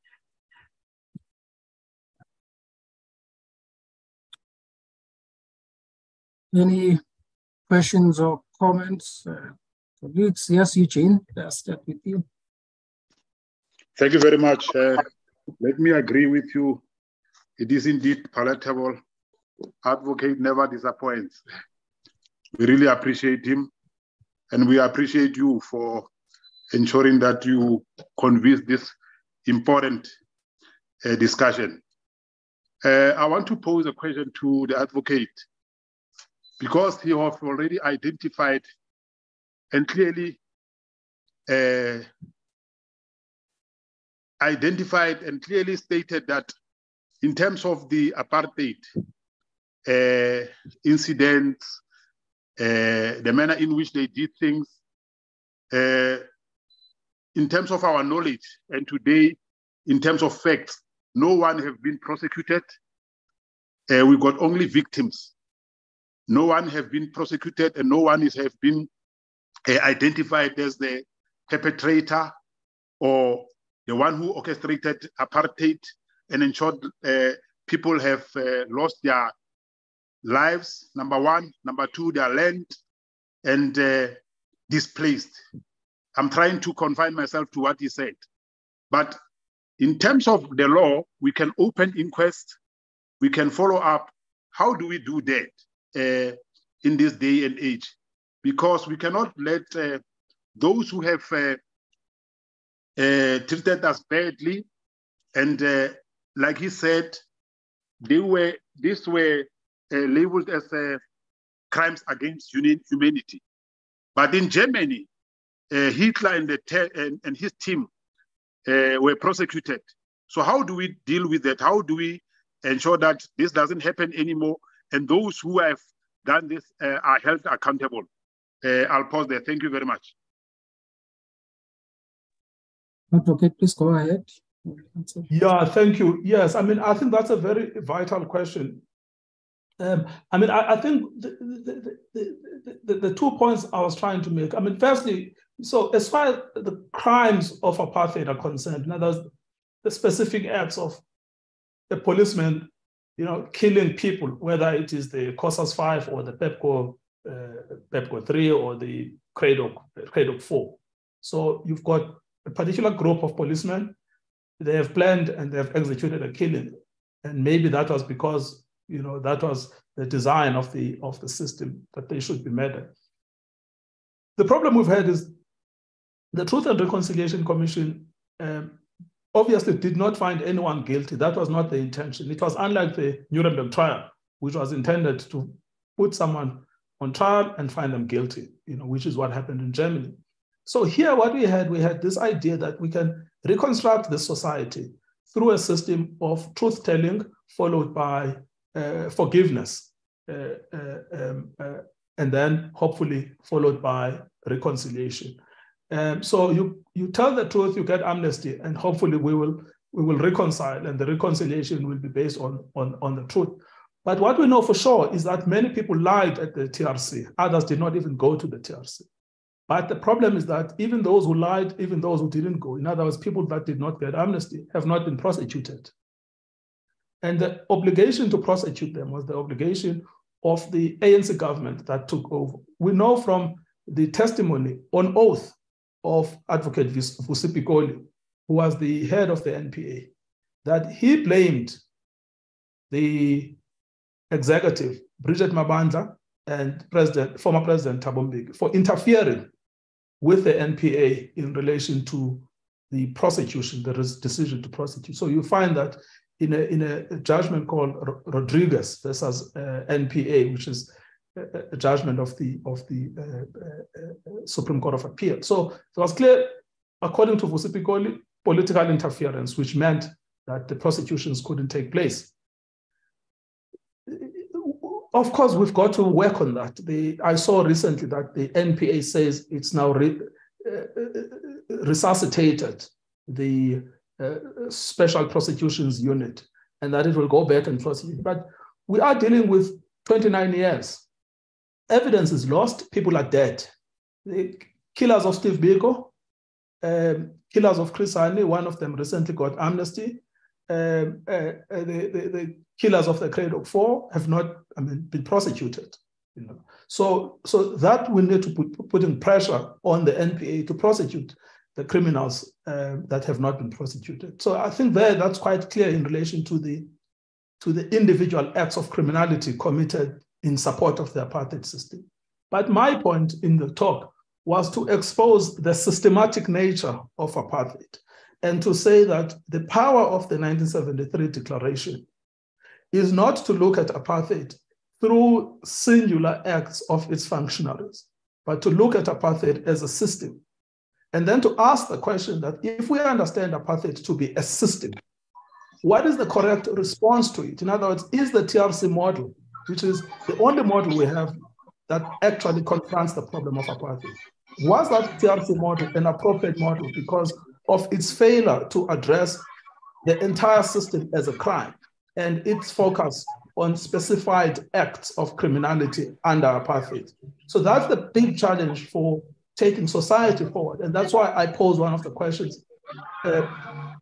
Any questions or comments? Yes, Eugene, let's start with you. Thank you very much. Let me agree with you. It is indeed palatable. Advocate never disappoints. We really appreciate him, and we appreciate you for ensuring that you convince this important discussion. I want to pose a question to the advocate. because he has already identified and clearly stated that in terms of the apartheid incidents, the manner in which they did things, in terms of our knowledge, and today, in terms of facts, no one have been prosecuted. We got only victims. No one have been prosecuted, and no one have been identified as the perpetrator or the one who orchestrated apartheid and ensured people have lost their lives, number one. Number two, their land, and displaced. I'm trying to confine myself to what he said. But in terms of the law, we can open inquest, we can follow up. How do we do that in this day and age? Because we cannot let those who have treated us badly, and like he said, these were labeled as crimes against humanity. But in Germany, Hitler and his team were prosecuted. So how do we deal with that? How do we ensure that this doesn't happen anymore, and those who have done this are held accountable? I'll pause there. Thank you very much. Advocate, please go ahead. Yeah, thank you. Yes, I mean, I think that's a very vital question. I mean, I think the 2 points I was trying to make. I mean, firstly, so as far as the crimes of apartheid are concerned, in other words, the specific acts of the policemen, killing people, whether it is the COSAS 5 or the PEPCO 3 or the CRADOC 4. So you've got a particular group of policemen, they have planned and they have executed a killing. And maybe that was because, that was the design of the system, that they should be murdered. The problem we've had is the Truth and Reconciliation Commission obviously did not find anyone guilty. That was not the intention. It was unlike the Nuremberg trial, which was intended to put someone on trial and find them guilty, which is what happened in Germany. So here what we had this idea that we can reconstruct the society through a system of truth-telling followed by forgiveness, and then hopefully followed by reconciliation. So you tell the truth, you get amnesty, and hopefully we will reconcile, and the reconciliation will be based on the truth. But what we know for sure is that many people lied at the TRC. Others did not even go to the TRC. But the problem is that even those who lied, even those who didn't go, in other words, people that did not get amnesty, have not been prosecuted. And the obligation to prosecute them was the obligation of the ANC government that took over. We know from the testimony on oath of Advocate Vusi Pikoli, who was the head of the NPA, that he blamed the executive, Bridget Mabandla, and former President Thabo Mbeki for interfering with the NPA in relation to the prosecution, the decision to prosecute. So you find that in a judgment called Rodriguez versus NPA, which is a judgment of the Supreme Court of Appeal. So it was clear, according to Vusi Pikoli, political interference, which meant that the prosecutions couldn't take place. Of course, we've got to work on that. I saw recently that the NPA says it's now resuscitated the Special Prosecutions Unit, and that it will go back and prosecute. But we are dealing with 29 years. Evidence is lost, people are dead. The killers of Steve Biko, killers of Chris Hani, one of them recently got amnesty. The killers of the CRADOC 4 have not been prosecuted. So that we need to put in pressure on the NPA to prosecute the criminals that have not been prosecuted. So I think that's quite clear in relation to the individual acts of criminality committed in support of the apartheid system. But my point in the talk was to expose the systematic nature of apartheid and to say that the power of the 1973 declaration is not to look at apartheid through singular acts of its functionaries, but to look at apartheid as a system. And then to ask the question that if we understand apartheid to be a system, what is the correct response to it? In other words, is the TRC model, which is the only model we have that actually confronts the problem of apartheid, was that TRC model an appropriate model because of its failure to address the entire system as a crime and its focus on specified acts of criminality under apartheid? So that's the big challenge for taking society forward. And that's why I pose one of the questions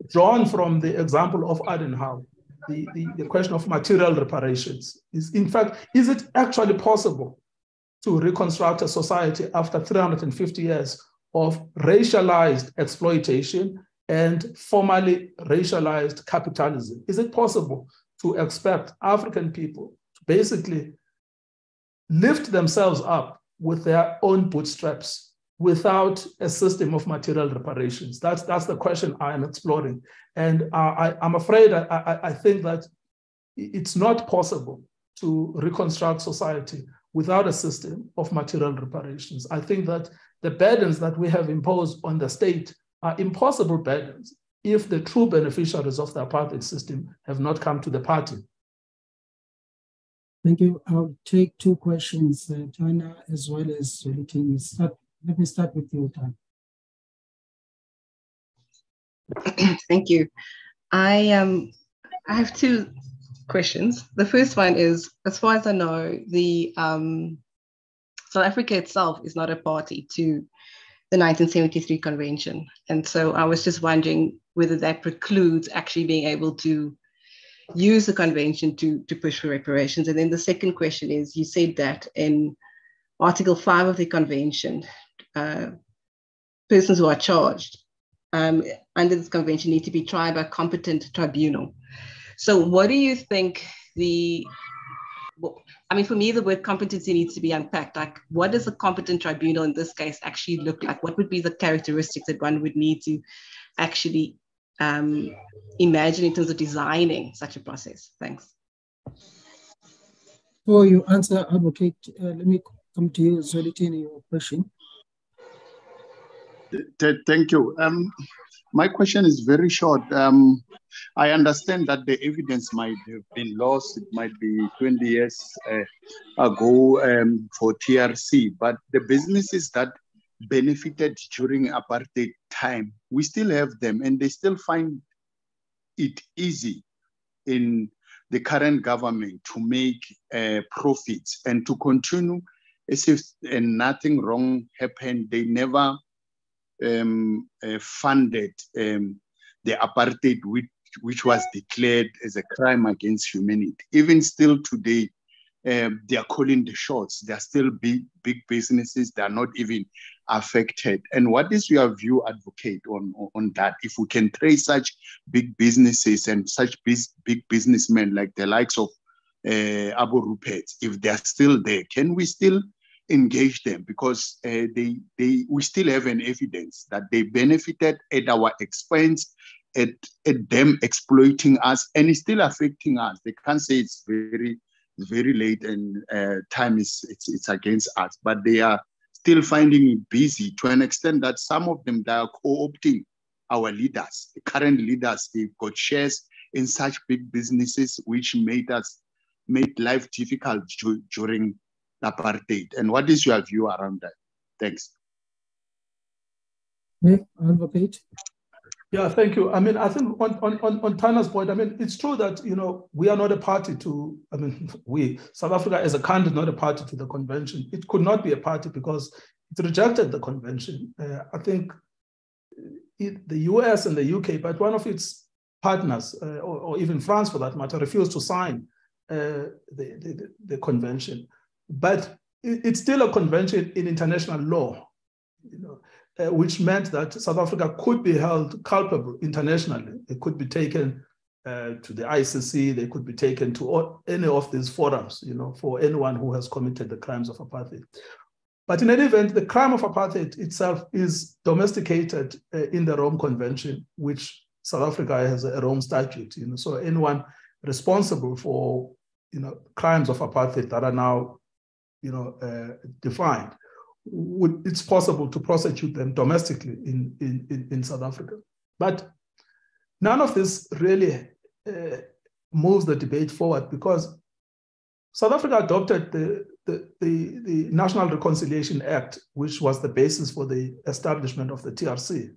drawn from the example of Adenauer, the question of material reparations. In fact, is it actually possible to reconstruct a society after 350 years of racialized exploitation and formally racialized capitalism? Is it possible to expect African people to basically lift themselves up with their own bootstraps without a system of material reparations? That's the question I am exploring. And I'm afraid I think that it's not possible to reconstruct society without a system of material reparations. I think that the burdens that we have imposed on the state are impossible burdens if the true beneficiaries of the apartheid system have not come to the party. Thank you. I'll take two questions, Tana, as well as Zwelithini. Let me start with you, Tana. Thank you. I have two questions. The first one is, as far as I know, the South Africa itself is not a party to the 1973 convention. And so I was just wondering whether that precludes actually being able to use the convention to push for reparations. And then the second question is, you said that in Article 5 of the convention, persons who are charged under this convention need to be tried by a competent tribunal. So what do you think for me, the word competency needs to be unpacked. Like, what does a competent tribunal in this case actually look like? What would be the characteristics that one would need to actually imagine in terms of designing such a process? Thanks. Before you answer, Advocate, let me come to you, Zwelithini, your question. Thank you. My question is very short. I understand that the evidence might have been lost. It might be 20 years ago for TRC, but the businesses that benefited during apartheid time, we still have them, and they still find it easy in the current government to make profits and to continue as if nothing wrong happened. They never funded the apartheid, which was declared as a crime against humanity. Even still today, they are calling the shots. They are still big businesses. They are not even affected. And what is your view, Advocate, on that? If we can trace such big businesses and such big businessmen like the likes of Abu Rupert, if they are still there, can we still engage them? Because we still have an evidence that they benefited at our expense, at them exploiting us, and it's still affecting us. They can't say it's very late and time it's against us, but they are still finding it busy to an extent that some of them, they are co-opting our leaders, the current leaders. They've got shares in such big businesses, which made life difficult during apartheid. And what is your view around that? Thanks. Advocate. Yeah, thank you. I mean, I think on Tana's point, I mean, it's true that, we are not a party to, South Africa as a country is not a party to the convention. It could not be a party because it rejected the convention. I think the US and the UK, but one of its partners, or even France for that matter, refused to sign the convention. But it's still a convention in international law, which meant that South Africa could be held culpable internationally. It could be taken to the ICC, they could be taken to any of these forums, for anyone who has committed the crimes of apartheid. But in any event, the crime of apartheid itself is domesticated in the Rome Convention, which South Africa has a Rome statute. So anyone responsible for crimes of apartheid that are now, defined, it's possible to prosecute them domestically in South Africa. But none of this really moves the debate forward, because South Africa adopted the National Reconciliation Act, which was the basis for the establishment of the TRC.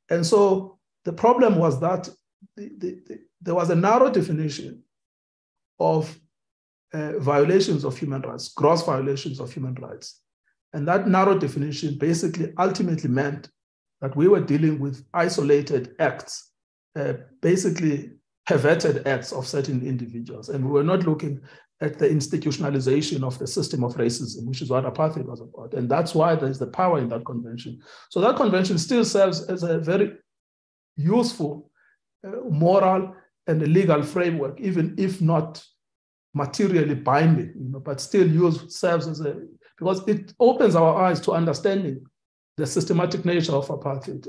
And so the problem was that there was a narrow definition of violations of human rights, gross violations of human rights. And that narrow definition basically ultimately meant that we were dealing with isolated acts, basically perverted acts of certain individuals. And we were not looking at the institutionalization of the system of racism, which is what apartheid was about. And that's why there's the power in that convention. So that convention still serves as a very useful moral and a legal framework, even if not materially binding, but still serves as because it opens our eyes to understanding the systematic nature of apartheid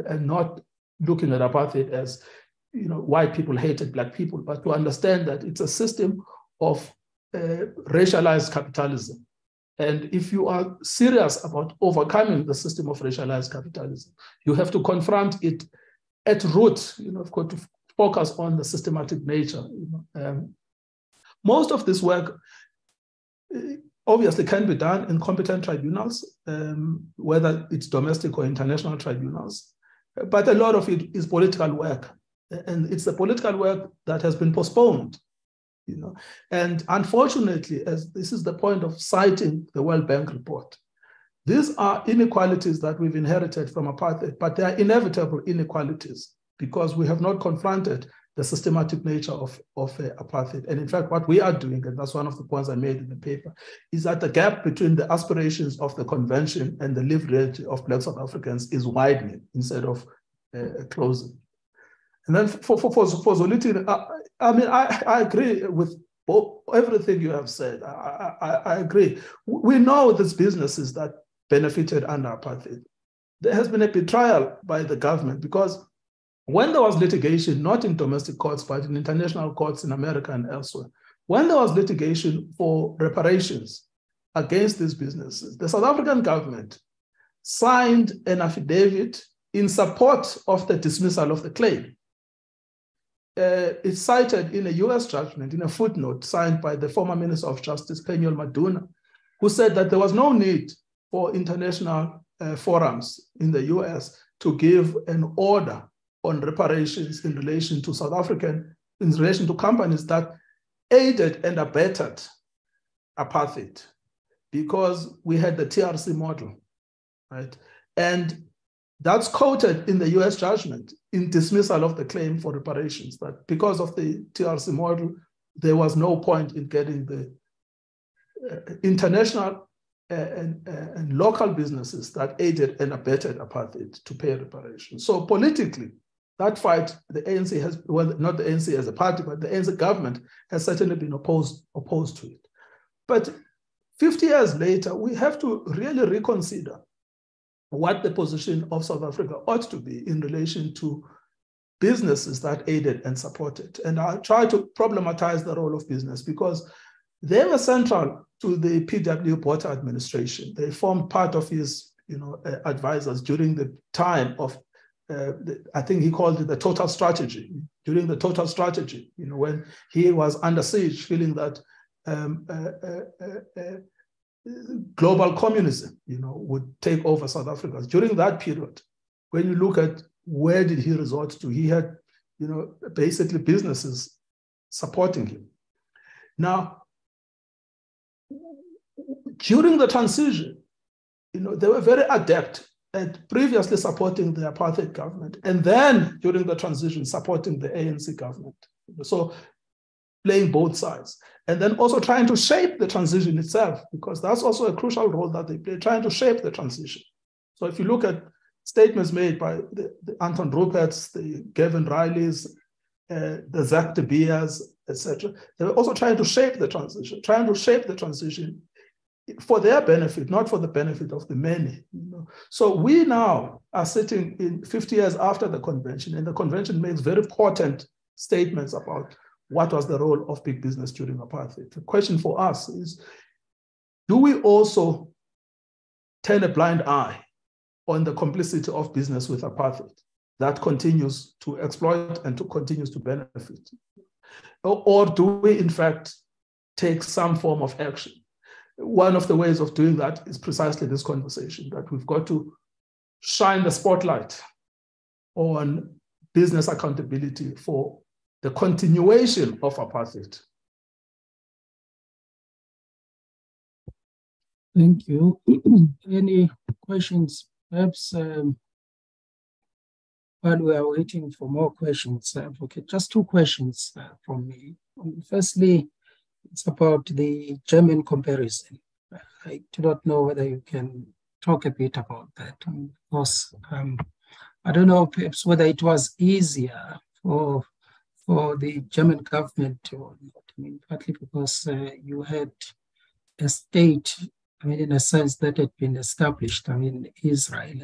and not looking at apartheid as, white people hated black people, but to understand that it's a system of racialized capitalism. And if you are serious about overcoming the system of racialized capitalism, you have to confront it at root, of course, to focus on the systematic nature. Most of this work obviously can be done in competent tribunals, whether it's domestic or international tribunals. But a lot of it is political work. And it's the political work that has been postponed. And unfortunately, as this is the point of citing the World Bank report, these are inequalities that we've inherited from apartheid, but they are inevitable inequalities because we have not confronted the systematic nature of apartheid. And in fact, what we are doing, and that's one of the points I made in the paper, is that the gap between the aspirations of the convention and the lived reality of Black South Africans is widening instead of closing. And then for Zwelithini, I agree with everything you have said. I agree. We know these businesses that benefited under apartheid. There has been a betrayal by the government because when there was litigation, not in domestic courts, but in international courts in America and elsewhere, when there was litigation for reparations against these businesses, the South African government signed an affidavit in support of the dismissal of the claim. It's cited in a US judgment, in a footnote signed by the former Minister of Justice, Penuel Maduna, who said that there was no need for international forums in the US to give an order on reparations in relation to in relation to companies that aided and abetted apartheid, because we had the TRC model, right? And that's quoted in the US judgment in dismissal of the claim for reparations, that because of the TRC model, there was no point in getting the international and local businesses that aided and abetted apartheid to pay reparations. So politically, that fight, the ANC has, well, not the ANC as a party, but the ANC government has certainly been opposed to it. But 50 years later, we have to really reconsider what the position of South Africa ought to be in relation to businesses that aided and supported. And I try to problematize the role of business because they were central to the PW Botha administration. They formed part of his advisors during the time of, I think he called it the total strategy, during the total strategy, when he was under siege, feeling that global communism, would take over South Africa. During that period, when you look at where did he resort to, he had, basically businesses supporting him. Now, during the transition, they were very adept at previously supporting the apartheid government, and then during the transition, supporting the ANC government. So playing both sides, and then also trying to shape the transition itself, because that's also a crucial role that they play, trying to shape the transition. So if you look at statements made by the Anton Rupert's, the Gavin Riley's, the Zach de Beers, etc., they were also trying to shape the transition, for their benefit, not for the benefit of the many. So we now are sitting in 50 years after the convention, and the convention makes very potent statements about what was the role of big business during apartheid? The question for us is, do we also turn a blind eye on the complicity of business with apartheid that continues to exploit and to continues to benefit? Or do we, in fact, take some form of action? One of the ways of doing that is precisely this conversation, that we've got to shine the spotlight on business accountability for the continuation of apartheid. Thank you. Any questions? Perhaps while we are waiting for more questions, okay, just two questions from me. Firstly, it's about the German comparison. I do not know whether you can talk a bit about that. Because I don't know perhaps whether it was easier for the German government or not. I mean, partly because you had a state, I mean, in a sense that had been established, I mean, Israel,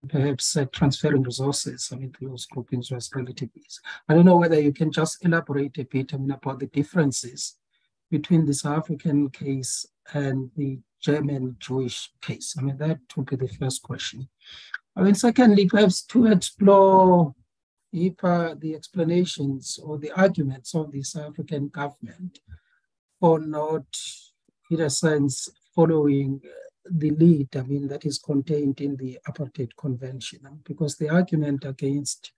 perhaps transferring resources, I mean, to those groupings was relatively easy. I don't know whether you can just elaborate a bit, I mean, about the differences between the South African case and the German Jewish case. I mean, that would be the first question. I mean, secondly, perhaps to explore deeper the explanations or the arguments of the South African government for not, in a sense, following the lead, I mean, that is contained in the Apartheid Convention, because the argument against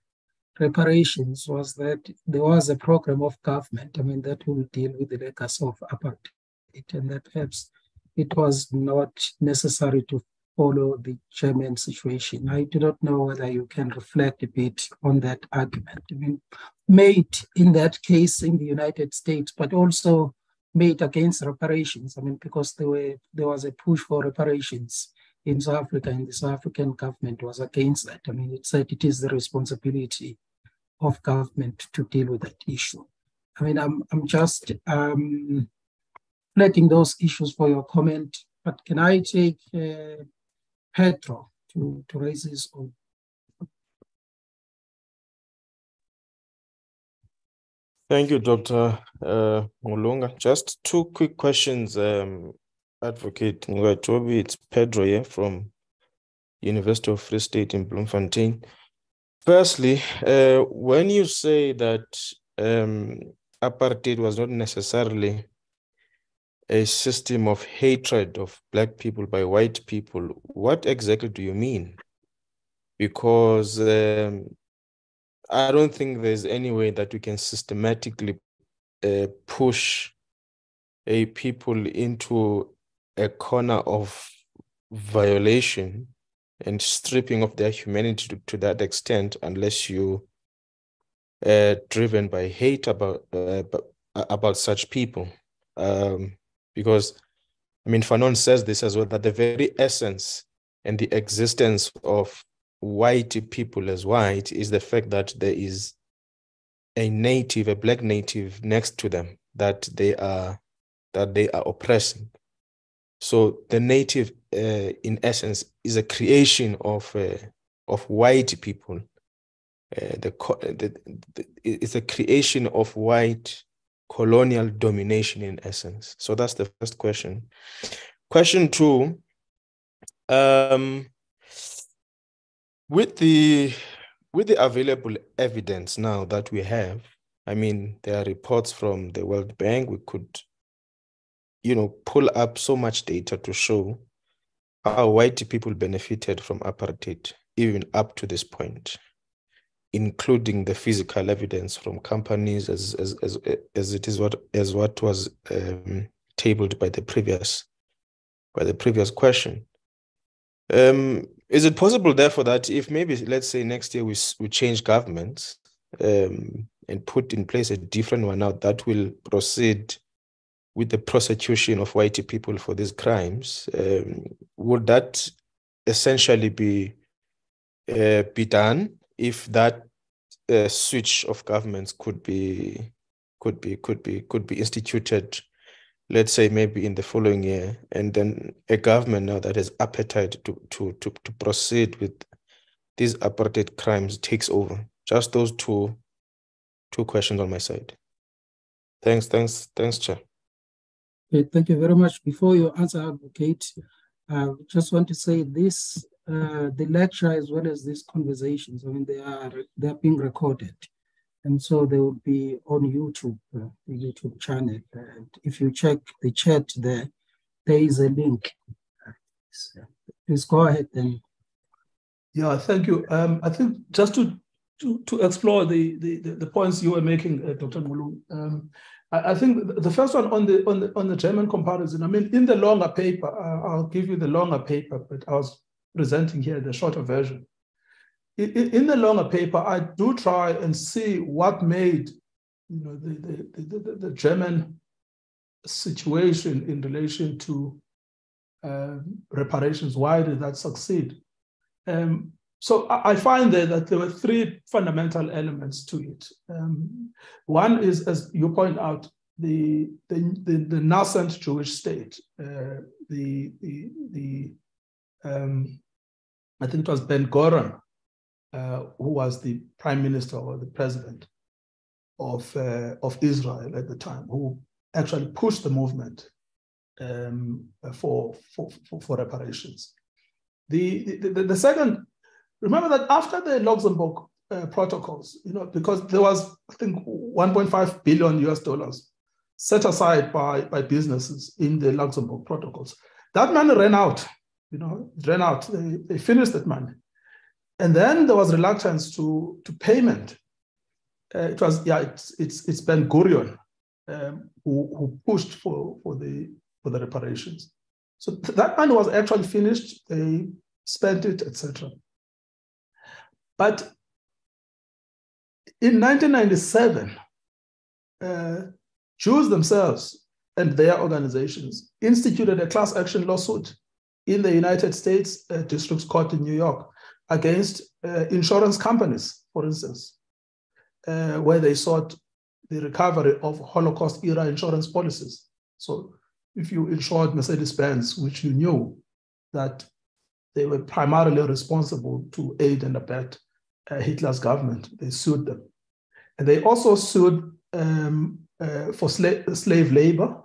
reparations was that there was a program of government, I mean, that will deal with the legacy of apartheid, and that perhaps it was not necessary to follow the German situation. I do not know whether you can reflect a bit on that argument. I mean, made in that case in the United States, but also made against reparations. I mean, because there was a push for reparations in South Africa, and the South African government was against that. I mean, it said it is the responsibility of government to deal with that issue. I mean, I'm just flagging those issues for your comment, but can I take Pedro to raise his own? Thank you, Dr. Ngcukaitobi. Just two quick questions, Advocate Ngcukaitobi. It's Pedro here from University of Free State in Bloemfontein. Firstly, when you say that apartheid was not necessarily a system of hatred of Black people by white people, what exactly do you mean? Because I don't think there's any way that we can systematically push a people into a corner of violation and stripping of their humanity to that extent, unless you driven by hate about such people. Because, I mean, Fanon says this as well, that the very essence and the existence of white people as white is the fact that there is a native, a Black native next to them that they are oppressing. So the native, in essence, is a creation of white people. It's a creation of white colonial domination in essence. So that's the first question. Question two, with the available evidence now that we have, I mean, there are reports from the World Bank. We could, pull up so much data to show how white people benefited from apartheid, even up to this point, including the physical evidence from companies, as what was tabled by the previous question. Is it possible, therefore, that if maybe, let's say, next year we change governments and put in place a different one now that will proceed with the prosecution of white people for these crimes, would that essentially be done if that switch of governments could be instituted, let's say maybe in the following year, and then a government now that has appetite to proceed with these apartheid crimes takes over? Just those two questions on my side. Thanks, Chair. Okay, thank you very much. Before you answer, Advocate, just want to say this, the lecture as well as these conversations, I mean, they are being recorded. And so they will be on YouTube, the YouTube channel. And if you check the chat there is a link. Please go ahead then. Yeah, thank you. I think just to explore the points you were making, Dr. Mulu, I think the first one on the German comparison. I mean, in the longer paper, I'll give you the longer paper, but I was presenting here the shorter version. In the longer paper, I do try and see what made, you know, the German situation in relation to reparations. Why did that succeed? So I find that there were three fundamental elements to it. One is, as you point out, the nascent Jewish state. I think it was Ben-Gurion, who was the prime minister or the president of Israel at the time, who actually pushed the movement for reparations. The second, remember that after the Luxembourg protocols, you know, because there was, I think, $1.5 billion set aside by businesses in the Luxembourg protocols. That money ran out, you know, it ran out. They finished that money. And then there was reluctance to payment. It was, yeah, it's Ben-Gurion who pushed for the reparations. So that money was actually finished. They spent it, etc. But in 1997, Jews themselves and their organizations instituted a class action lawsuit in the United States District Court in New York against insurance companies, for instance, where they sought the recovery of Holocaust-era insurance policies. So if you insured Mercedes-Benz, which you knew that they were primarily responsible to aid and abet Hitler's government, they sued them. And they also sued for slave labor.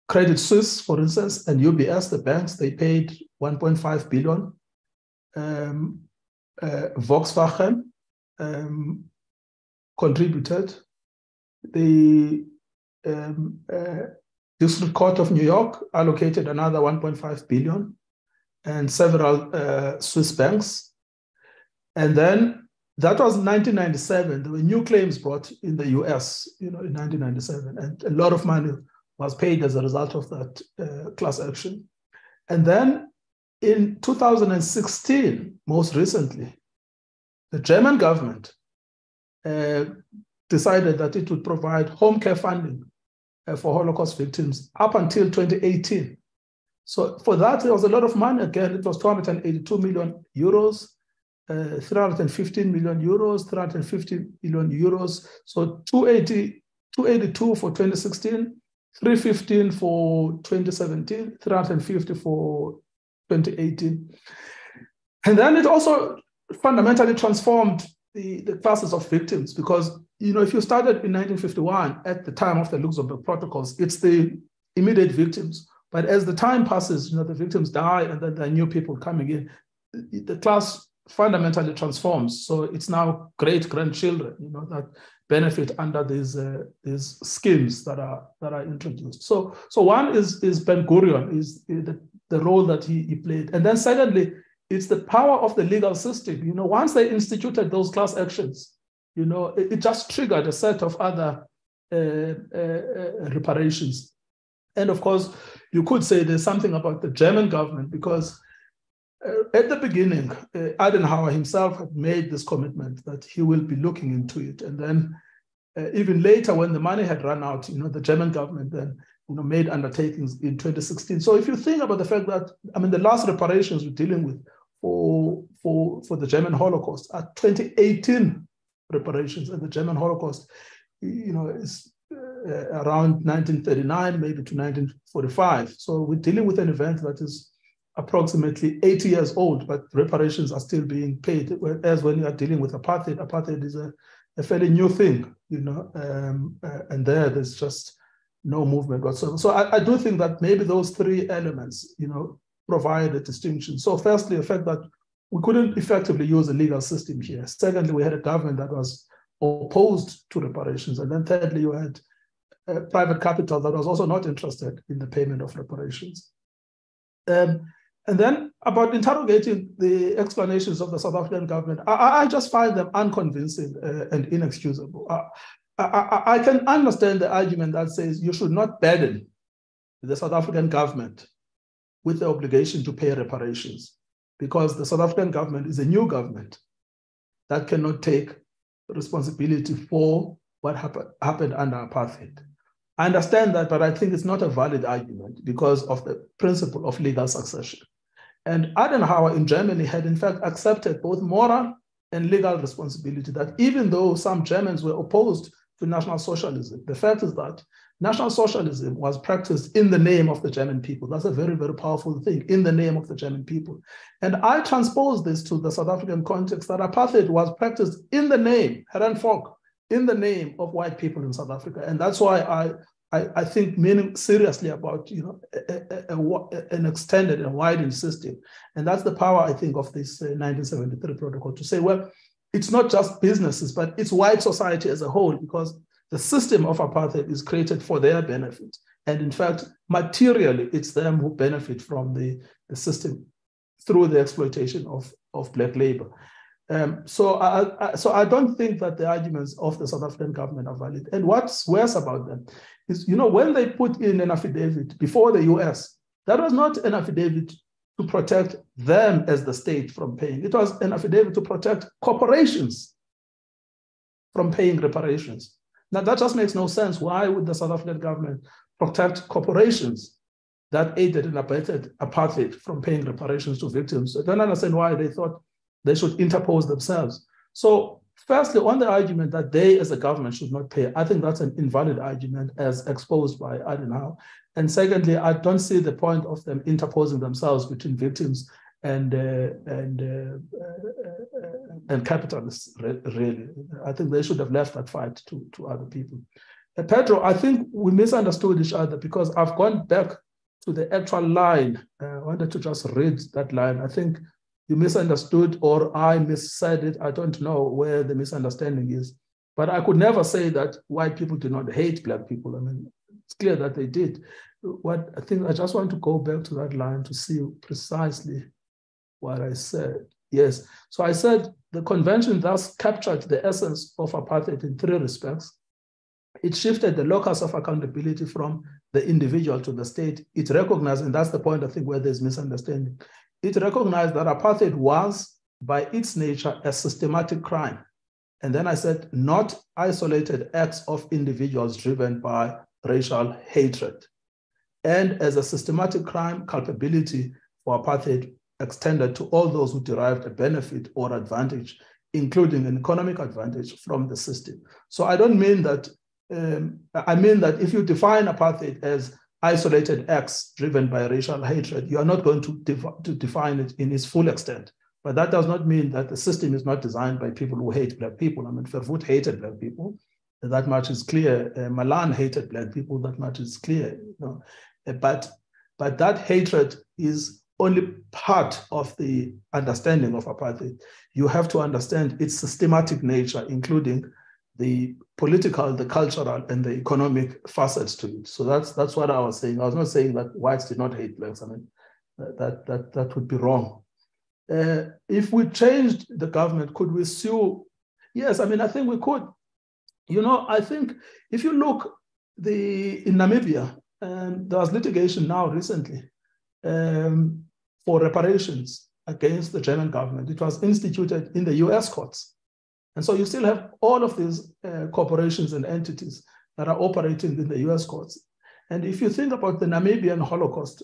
Credit Suisse, for instance, and UBS, the banks, they paid 1.5 billion. Volkswagen contributed. The District Court of New York allocated another 1.5 billion, and several Swiss banks. And then that was 1997. There were new claims brought in the US, you know, in 1997, and a lot of money was paid as a result of that class action. And then in 2016, most recently, the German government decided that it would provide home care funding for Holocaust victims up until 2018. So for that, there was a lot of money. Again, it was 282 million euros, 315 million euros, 350 million euros. So 282 for 2016, 315 for 2017, 350 for 2018. And then it also fundamentally transformed the classes of victims, because, you know, if you started in 1951 at the time of the Luxembourg protocols, it's the immediate victims. But as the time passes, you know, the victims die and then there are new people coming in. The class fundamentally transforms. So it's now great-grandchildren, you know, that benefit under these schemes that are introduced. So one is Ben-Gurion, is the role that he played. And then secondly, it's the power of the legal system. You know, once they instituted those class actions, you know, it just triggered a set of other reparations. And of course, you could say there's something about the German government, because at the beginning, Adenauer himself had made this commitment that he will be looking into it. And then even later, when the money had run out, you know, the German government then, you know, made undertakings in 2016. So if you think about the fact that, I mean, the last reparations we're dealing with for the German Holocaust are 2018 reparations, and the German Holocaust, you know, is around 1939, maybe to 1945. So we're dealing with an event that is approximately 80 years old, but reparations are still being paid. Whereas when you are dealing with apartheid, apartheid is a a fairly new thing, you know, and there's just no movement whatsoever. So I do think that maybe those three elements, you know, provide a distinction. So firstly, the fact that we couldn't effectively use a legal system here. Secondly, we had a government that was opposed to reparations. And then thirdly, you had private capital that was also not interested in the payment of reparations. And then about interrogating the explanations of the South African government, I just find them unconvincing and inexcusable. I can understand the argument that says you should not burden the South African government with the obligation to pay reparations, because the South African government is a new government that cannot take responsibility for what happened under apartheid. I understand that, but I think it's not a valid argument because of the principle of legal succession. And Adenauer in Germany had in fact accepted both moral and legal responsibility, that even though some Germans were opposed to National Socialism, the fact is that National Socialism was practiced in the name of the German people. That's a very, very powerful thing, in the name of the German people. And I transpose this to the South African context, that apartheid was practiced in the name, Herrenvolk, in the name of white people in South Africa. And that's why I think meaning seriously about, you know, an extended and widened system. And that's the power, I think, of this 1973 protocol, to say, well, it's not just businesses, but it's white society as a whole, because the system of apartheid is created for their benefit. And in fact, materially, it's them who benefit from the system through the exploitation of Black labor. So I don't think that the arguments of the South African government are valid. And what's worse about them is, you know, when they put in an affidavit before the US, that was not an affidavit to protect them as the state from paying. It was an affidavit to protect corporations from paying reparations. Now, that just makes no sense. Why would the South African government protect corporations that aided and abetted apartheid from paying reparations to victims? I don't understand why they thought they should interpose themselves. So firstly, on the argument that they as a government should not pay, I think that's an invalid argument as exposed by Adenauer. And secondly, I don't see the point of them interposing themselves between victims and capitalists, really. I think they should have left that fight to other people. Pedro, I think we misunderstood each other, because I've gone back to the actual line. I wanted to just read that line. I think you misunderstood, or I missaid it. I don't know where the misunderstanding is. But I could never say that white people do not hate Black people. I mean, it's clear that they did. What I think, I just want to go back to that line to see precisely what I said. Yes, so I said the convention thus captured the essence of apartheid in three respects. It shifted the locus of accountability from the individual to the state. It recognized, and that's the point I think where there's misunderstanding, it recognized that apartheid was, by its nature, a systematic crime. And then I said, not isolated acts of individuals driven by racial hatred. And as a systematic crime, culpability for apartheid extended to all those who derived a benefit or advantage, including an economic advantage from the system. So I don't mean that, I mean that if you define apartheid as isolated acts driven by racial hatred, you are not going to define it in its full extent. But that does not mean that the system is not designed by people who hate Black people. I mean, Verwoerd hated Black people, that much is clear. Malan hated Black people, that much is clear. You know? But that hatred is only part of the understanding of apartheid. You have to understand its systematic nature, including the political, the cultural, and the economic facets to it. So that's what I was saying. I was not saying that whites did not hate Blacks. I mean, that would be wrong. If we changed the government, could we sue? Yes, I mean, I think we could. You know, I think if you look in Namibia, there was litigation now recently for reparations against the German government. It was instituted in the US courts. And so you still have all of these corporations and entities that are operating in the US courts. And if you think about the Namibian Holocaust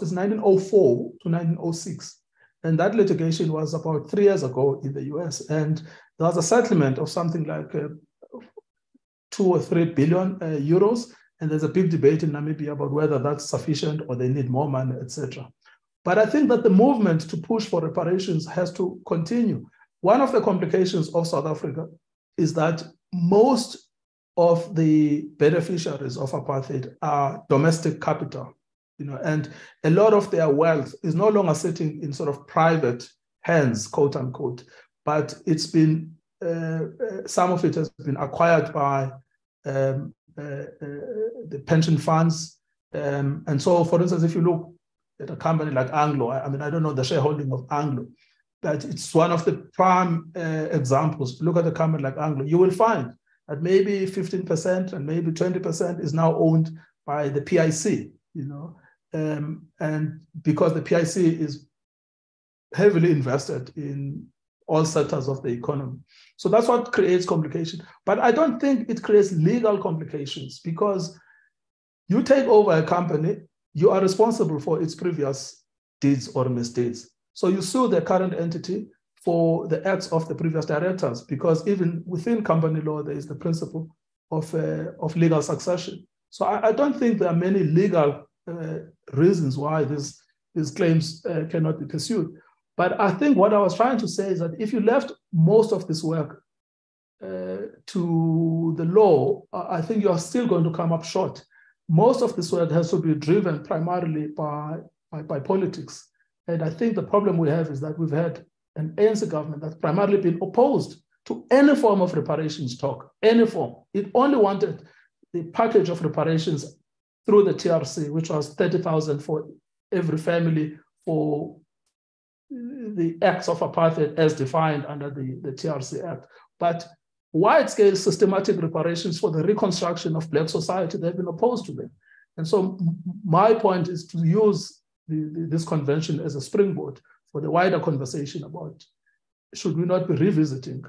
is 1904 to 1906. And that litigation was about 3 years ago in the US. And there was a settlement of something like 2 or 3 billion euros. And there's a big debate in Namibia about whether that's sufficient or they need more money, etc. But I think that the movement to push for reparations has to continue. One of the complications of South Africa is that most of the beneficiaries of apartheid are domestic capital, and a lot of their wealth is no longer sitting in sort of private hands, quote unquote, but it's been, some of it has been acquired by the pension funds. And so, for instance, if you look at a company like Anglo, I mean, I don't know the shareholding of Anglo, but it's one of the prime examples. Look at a company like Anglo, you will find that maybe 15% and maybe 20% is now owned by the PIC, and because the PIC is heavily invested in all sectors of the economy. So that's what creates complication. But I don't think it creates legal complications, because you take over a company, you are responsible for its previous deeds or misdeeds. So you sue the current entity for the acts of the previous directors, because even within company law, there is the principle of legal succession. So I don't think there are many legal reasons why these claims cannot be pursued. But I think what I was trying to say is that if you left most of this work to the law, I think you are still going to come up short. Most of this work has to be driven primarily by politics. And I think the problem we have is that we've had an ANC government that's primarily been opposed to any form of reparations talk, any form. It only wanted the package of reparations through the TRC, which was 30,000 for every family for the acts of apartheid as defined under the TRC Act. But wide-scale systematic reparations for the reconstruction of Black society, they've been opposed to them. And so my point is to use this convention as a springboard for the wider conversation about, should we not be revisiting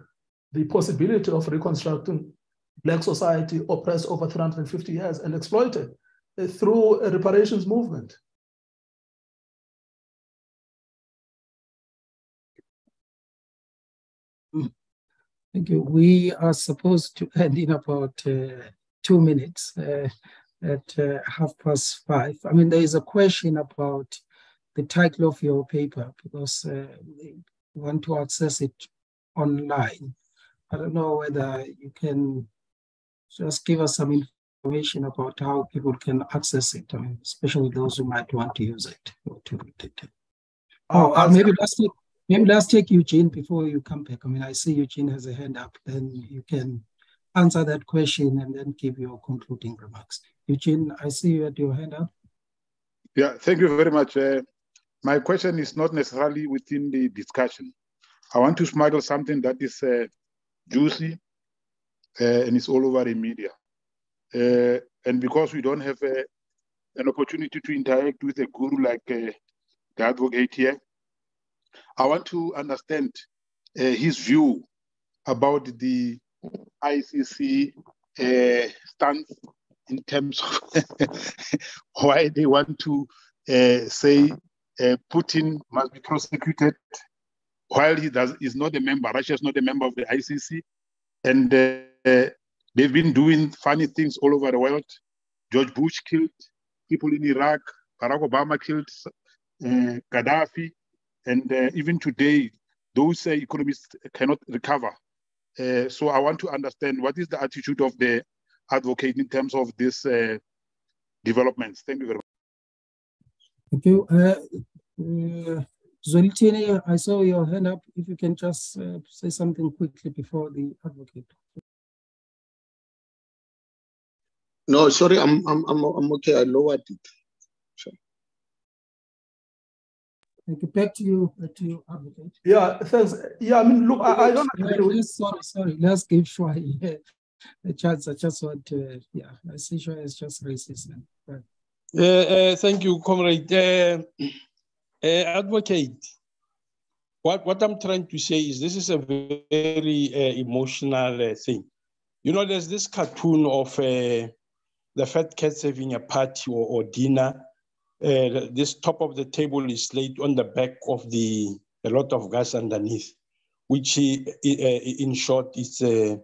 the possibility of reconstructing Black society oppressed over 350 years and exploited through a reparations movement? Thank you. We are supposed to end in about 2 minutes at 5:30. I mean, there is a question about the title of your paper, because we want to access it online. I don't know whether you can just give us some information about how people can access it, I mean, especially those who might want to use it to read it. Maybe let's take Eugene before you come back. I mean, I see Eugene has a hand up. Then you can answer that question and then give your concluding remarks. Eugene, I see you had your hand up. Yeah, thank you very much. My question is not necessarily within the discussion. I want to smuggle something that is juicy and it's all over the media. And because we don't have an opportunity to interact with a guru like the advocate here, I want to understand his view about the ICC stance in terms of why they want to say Putin must be prosecuted while he is not a member. Russia is not a member of the ICC. And they've been doing funny things all over the world. George Bush killed people in Iraq. Barack Obama killed Gaddafi. And even today, those economies cannot recover. So I want to understand what is the attitude of the advocate in terms of these developments. Thank you very much. Thank you. Zolitini, I saw your hand up. If you can just say something quickly before the advocate. No, sorry, I'm okay. I lowered it. Sorry. Thank you. Back to you, advocate. Yeah, thanks. Yeah, I mean, look, I don't agree with... Sorry. Let's give Shwai a chance. I just want to, I see Shwai is just racist. Right. Thank you, comrade. Advocate, what I'm trying to say is this is a very emotional thing. You know, there's this cartoon of the fat cats having a party or dinner. This top of the table is laid on the back of a lot of gas underneath, which in short is the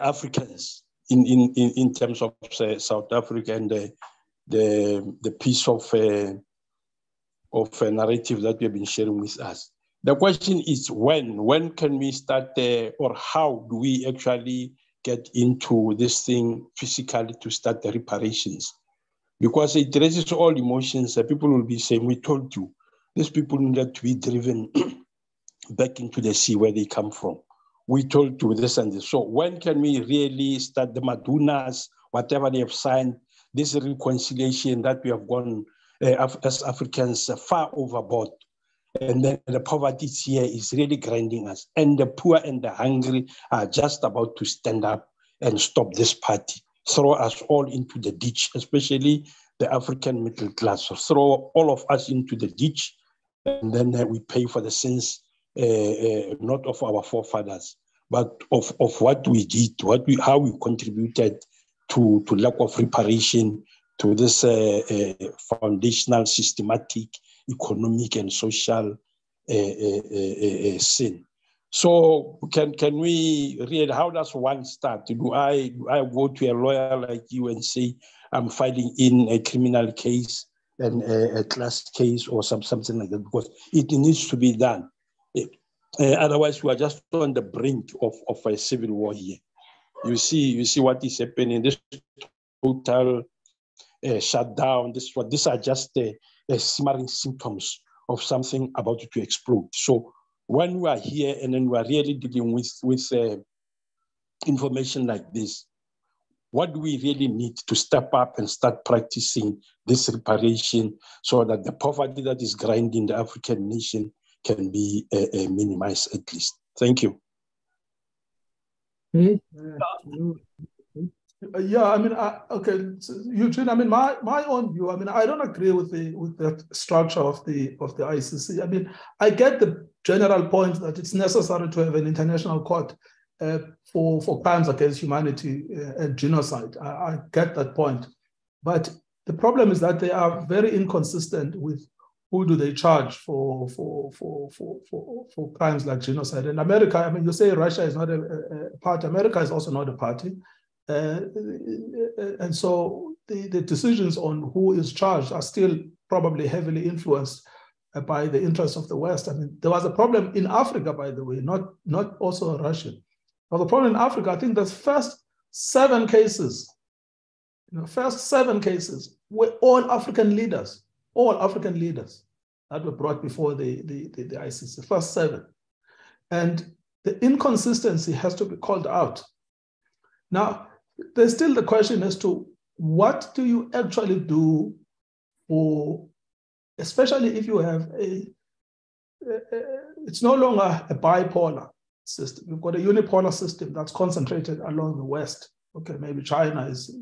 Africans in terms of South Africa and the piece of a narrative that we have been sharing with us. The question is when can we start or how do we actually get into this thing physically to start the reparations? Because it raises all emotions. People will be saying, we told you, these people need to be driven back into the sea where they come from. We told you this and this. So when can we really start the Madunas, whatever they have signed, this reconciliation that we have gone as Africans far overboard? And then the poverty here is really grinding us. And the poor and the hungry are just about to stand up and stop this party, throw us all into the ditch, especially the African middle class. So throw all of us into the ditch, and then we pay for the sins, not of our forefathers, but of what we did, how we contributed to lack of reparation, to this foundational, systematic, economic and social sin. So can we read, how does one start? Do I go to a lawyer like you and say, I'm filing in a criminal case and a class case or something like that? Because it needs to be done. Otherwise, we are just on the brink of a civil war here. You see what is happening. This total shutdown. These are just simmering symptoms of something about to explode. So when we are here and then we are really dealing with information like this, what do we really need to step up and start practicing this reparation so that the poverty that is grinding the African nation can be minimized at least? Thank you. Yeah, I mean, okay, so Eugene. I mean, my own view. I mean, I don't agree with the structure of the ICC. I mean, I get the general point that it's necessary to have an international court for crimes against humanity and genocide. I get that point, but the problem is that they are very inconsistent with who do they charge for crimes like genocide. In America, I mean, you say Russia is not a party. America is also not a party. And so the decisions on who is charged are still probably heavily influenced by the interests of the West. I mean, there was a problem in Africa, by the way, not also Russia. But the problem in Africa, I think the first 7 cases, were all African leaders that were brought before the ICC, first 7. And the inconsistency has to be called out. Now, there's still the question as to what do you actually do for, especially if you have it's no longer a bipolar system. You've got a unipolar system that's concentrated along the West. Okay, maybe China is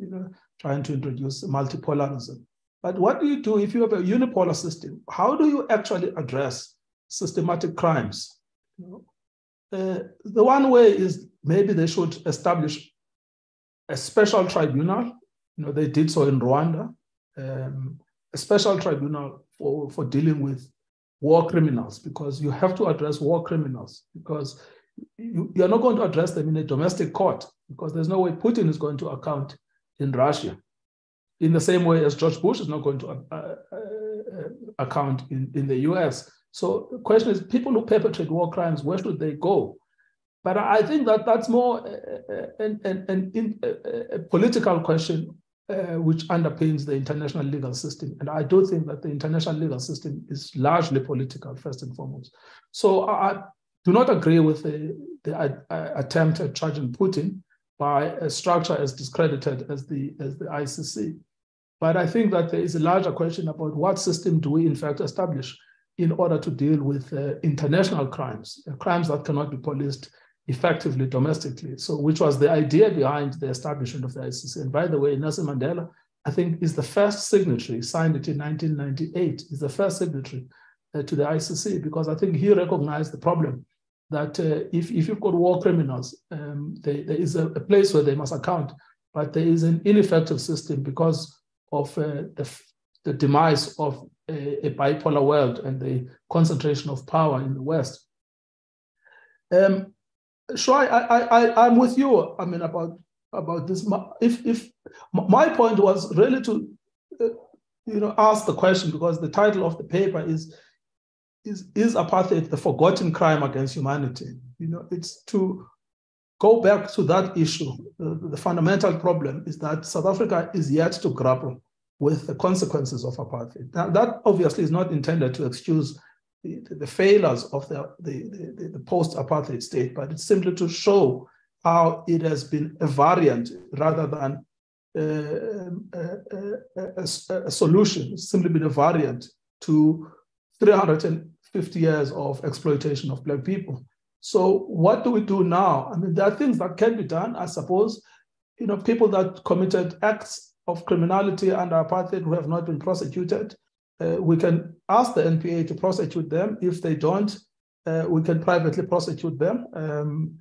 trying to introduce multipolarism. But what do you do if you have a unipolar system? How do you actually address systematic crimes? The one way is maybe they should establish a special tribunal. They did so in Rwanda, a special tribunal for dealing with war criminals, because you have to address war criminals, because you're not going to address them in a domestic court, because there's no way Putin is going to account in Russia, in the same way as George Bush is not going to account in the US. So the question is, people who perpetrate war crimes, where should they go? But I think that's more a political question which underpins the international legal system. And I do think that the international legal system is largely political, first and foremost. So I do not agree with the attempt at charging Putin by a structure as discredited as the ICC. But I think that there is a larger question about what system do we in fact establish in order to deal with international crimes, crimes that cannot be policed effectively domestically. So, which was the idea behind the establishment of the ICC. And by the way, Nelson Mandela, I think, is the first signatory, signed it in 1998, is the first signatory to the ICC, because I think he recognized the problem that if you've got war criminals, there is a place where they must account, but there is an ineffective system because of the demise of a bipolar world and the concentration of power in the West. Shwai, I'm with you. I mean, about this. If my point was really to, ask the question, because the title of the paper is is apartheid the forgotten crime against humanity? It's to go back to that issue. The fundamental problem is that South Africa is yet to grapple with the consequences of apartheid. Now, that obviously is not intended to excuse the failures of the post-apartheid state, but it's simply to show how it has been a variant rather than a solution. It's simply been a variant to 350 years of exploitation of Black people. So what do we do now? I mean, there are things that can be done, I suppose. People that committed acts of criminality under apartheid who have not been prosecuted, we can ask the NPA to prosecute them. If they don't, we can privately prosecute them,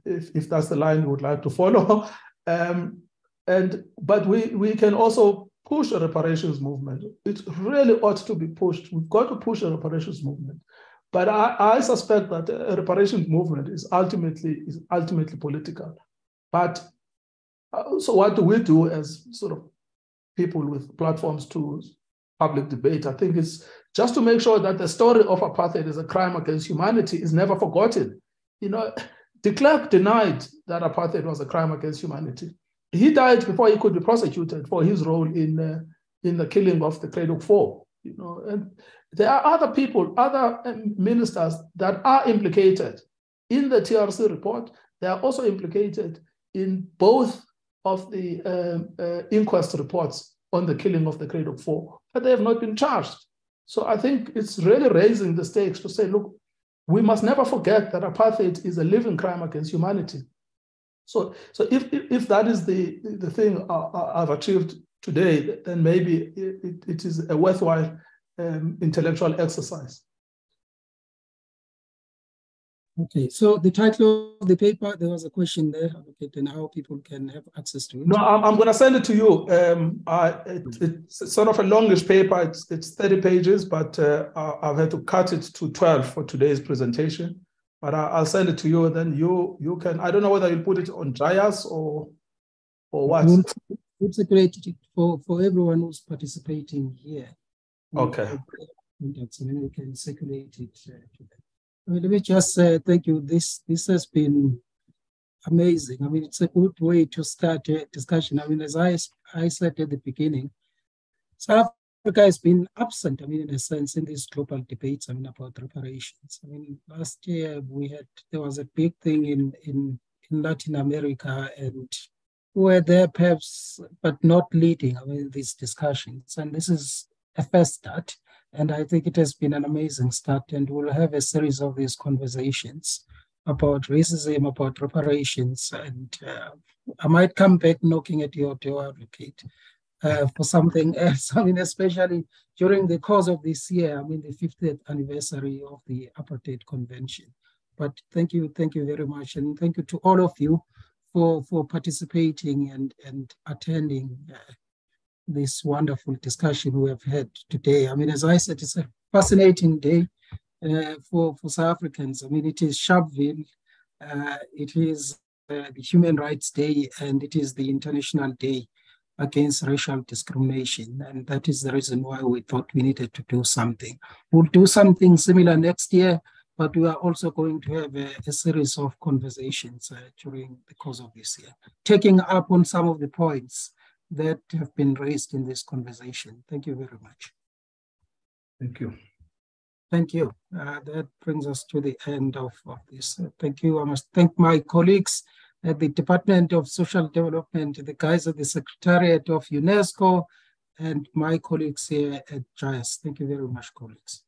if that's the line we would like to follow. But we can also push a reparations movement. It really ought to be pushed. We've got to push a reparations movement. But I suspect that a reparations movement is ultimately political. But so what do we do as sort of people with platforms to public debate? I think it's just to make sure that the story of apartheid as a crime against humanity is never forgotten. De Klerk denied that apartheid was a crime against humanity. He died before he could be prosecuted for his role in the killing of the Craddock Four. And there are other people, other ministers that are implicated in the TRC report. They are also implicated in both of the inquest reports on the killing of the Craddock Four, but they have not been charged. So I think it's really raising the stakes to say, look, we must never forget that apartheid is a living crime against humanity. So if that is the thing I've achieved today, then maybe it is a worthwhile intellectual exercise. Okay, so the title of the paper, there was a question there, Advocate, and how people can have access to it. No, I'm going to send it to you. It's sort of a longish paper. It's 30 pages, but I've had to cut it to 12 for today's presentation. But I'll send it to you, and then you can. I don't know whether you'll put it on Jayas or what. We'll circulate it for everyone who's participating here. Okay. And then we can circulate it to them. Let me just say thank you. This has been amazing. I mean, it's a good way to start a discussion. I mean, as I said at the beginning, South Africa has been absent, I mean, in a sense, in these global debates, I mean, about reparations. I mean, last year there was a big thing in Latin America, and we were there perhaps, but not leading, I mean, these discussions. And this is a first start. And I think it has been an amazing start, and we'll have a series of these conversations about racism, about reparations, and I might come back knocking at your door, Advocate, for something else. I mean, especially during the course of this year, I mean, the 50th anniversary of the Apartheid Convention. But thank you very much, and thank you to all of you for participating and attending this wonderful discussion we have had today. I mean, as I said, it's a fascinating day for South Africans. I mean, it is Sharpeville, it is the Human Rights Day, and it is the International Day Against Racial Discrimination. And that is the reason why we thought we needed to do something. We'll do something similar next year, but we are also going to have a series of conversations during the course of this year, taking up on some of the points that have been raised in this conversation. Thank you very much. Thank you. Thank you. That brings us to the end of this. Thank you. I must thank my colleagues at the Department of Social Development, the guys at the Secretariat of UNESCO, and my colleagues here at JIAS. Thank you very much, colleagues.